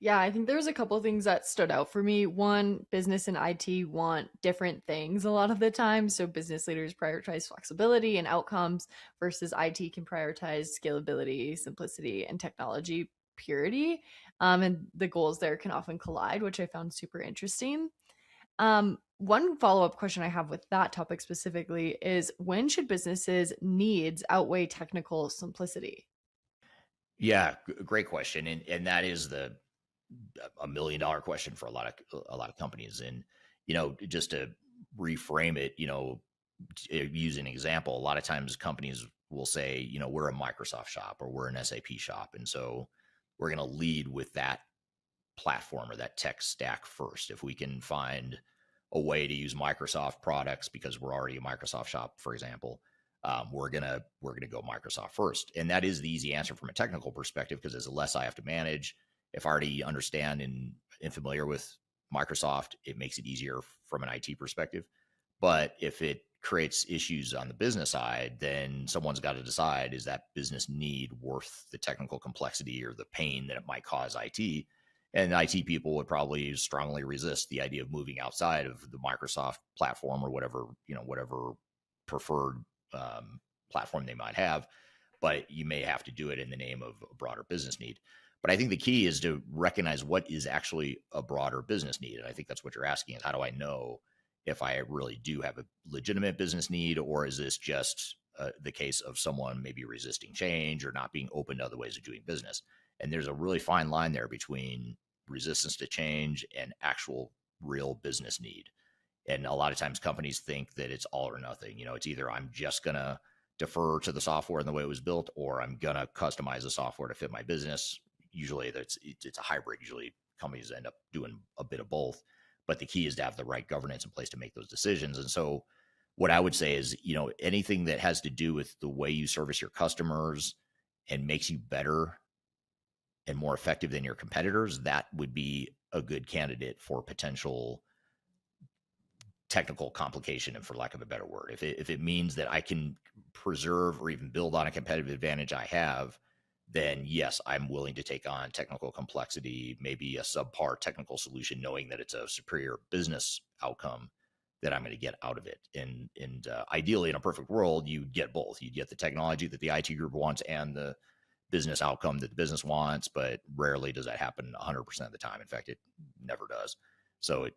E: Yeah, I think there's a couple of things that stood out for me. One, business and IT want different things a lot of the time. So business leaders prioritize flexibility and outcomes versus IT can prioritize scalability, simplicity, and technology purity. And the goals there can often collide, which I found super interesting. One follow-up question I have with that topic specifically is, when should businesses' needs outweigh technical simplicity?
A: Yeah, great question. And that is a $1 million question for a lot of companies. And, just to reframe it, use an example, a lot of times companies will say, we're a Microsoft shop or we're an SAP shop. And so we're going to lead with that platform or that tech stack first. If we can find a way to use Microsoft products because we're already a Microsoft shop, for example, we're gonna go Microsoft first. And that is the easy answer from a technical perspective, because there's less I have to manage. If I already understand and familiar with Microsoft, it makes it easier from an IT perspective. But if it creates issues on the business side, then someone's got to decide, is that business need worth the technical complexity or the pain that it might cause IT? And IT people would probably strongly resist the idea of moving outside of the Microsoft platform or whatever preferred platform they might have. But you may have to do it in the name of a broader business need. But I think the key is to recognize what is actually a broader business need. And I think that's what you're asking, is how do I know if I really do have a legitimate business need, or is this just the case of someone maybe resisting change or not being open to other ways of doing business? And there's a really fine line there between resistance to change and actual real business need. And a lot of times companies think that it's all or nothing. It's either I'm just going to defer to the software and the way it was built, or I'm going to customize the software to fit my business. Usually it's a hybrid. Usually companies end up doing a bit of both, but the key is to have the right governance in place to make those decisions. And so what I would say is, anything that has to do with the way you service your customers and makes you better and more effective than your competitors, that would be a good candidate for potential technical complication, and for lack of a better word. If it means that I can preserve or even build on a competitive advantage I have, then yes, I'm willing to take on technical complexity, maybe a subpar technical solution, knowing that it's a superior business outcome that I'm going to get out of it. And ideally, in a perfect world, you get both. You get the technology that the IT group wants and the business outcome that the business wants, but rarely does that happen 100% of the time. In fact, it never does. So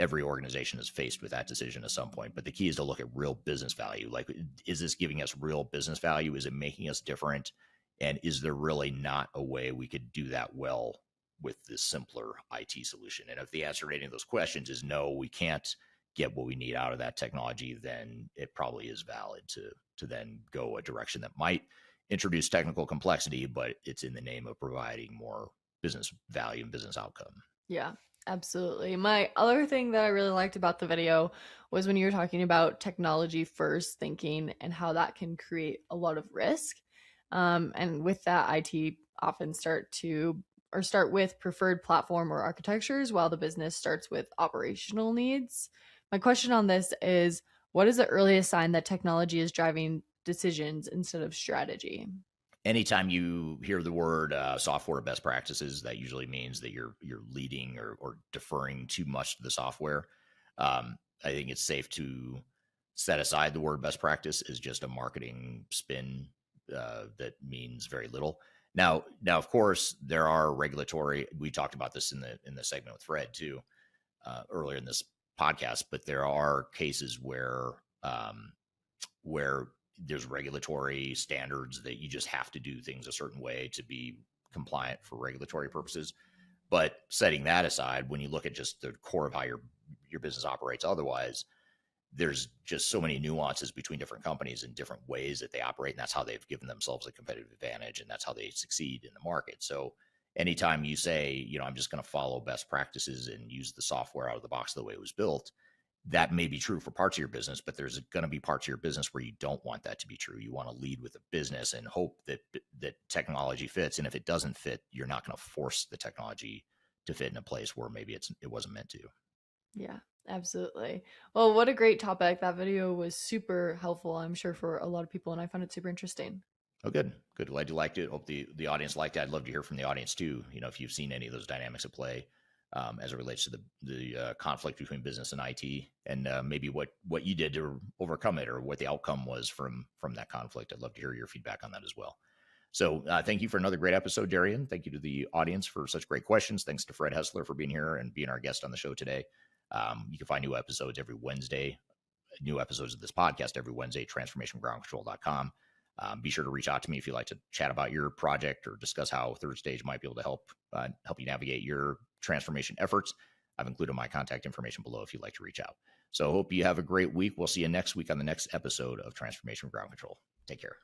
A: every organization is faced with that decision at some point. But the key is to look at real business value. Like, is this giving us real business value? Is it making us different? And is there really not a way we could do that well with this simpler IT solution? And if the answer to any of those questions is no, we can't get what we need out of that technology, then it probably is valid to then go a direction that might introduce technical complexity, but it's in the name of providing more business value and business outcome.
E: Yeah, absolutely. My other thing that I really liked about the video was when you were talking about technology first thinking and how that can create a lot of risk. And with that, IT often start with preferred platform or architectures, while the business starts with operational needs. My question on this is, what is the earliest sign that technology is driving decisions instead of strategy?
A: Anytime you hear the word software best practices, that usually means that you're leading or deferring too much to the software. I think it's safe to set aside the word best practice as just a marketing spin that means very little. Now, of course, there are regulatory. We talked about this in the segment with Fred too earlier in this podcast. But there are cases where there's regulatory standards that you just have to do things a certain way to be compliant for regulatory purposes. But setting that aside, when you look at just the core of how you're your business operates otherwise. There's just so many nuances between different companies and different ways that they operate. And that's how they've given themselves a competitive advantage. And that's how they succeed in the market. So anytime you say, I'm just going to follow best practices and use the software out of the box the way it was built, that may be true for parts of your business, but there's going to be parts of your business where you don't want that to be true. You want to lead with a business and hope that technology fits. And if it doesn't fit, you're not going to force the technology to fit in a place where maybe it wasn't meant to.
E: Yeah, absolutely. Well, what a great topic. That video was super helpful, I'm sure, for a lot of people, and I found it super interesting.
A: Oh, good. Glad you liked it. Hope the audience liked it. I'd love to hear from the audience too. If you've seen any of those dynamics at play as it relates to the conflict between business and IT, and maybe what you did to overcome it, or what the outcome was from that conflict. I'd love to hear your feedback on that as well. So thank you for another great episode, Darian. Thank you to the audience for such great questions. Thanks to Fred Hessler for being here and being our guest on the show today. You can find new episodes every Wednesday, new episodes of this podcast every Wednesday, transformationgroundcontrol.com. Be sure to reach out to me if you'd like to chat about your project or discuss how Third Stage might be able to help you navigate your transformation efforts. I've included my contact information below if you'd like to reach out. So I hope you have a great week. We'll see you next week on the next episode of Transformation Ground Control. Take care.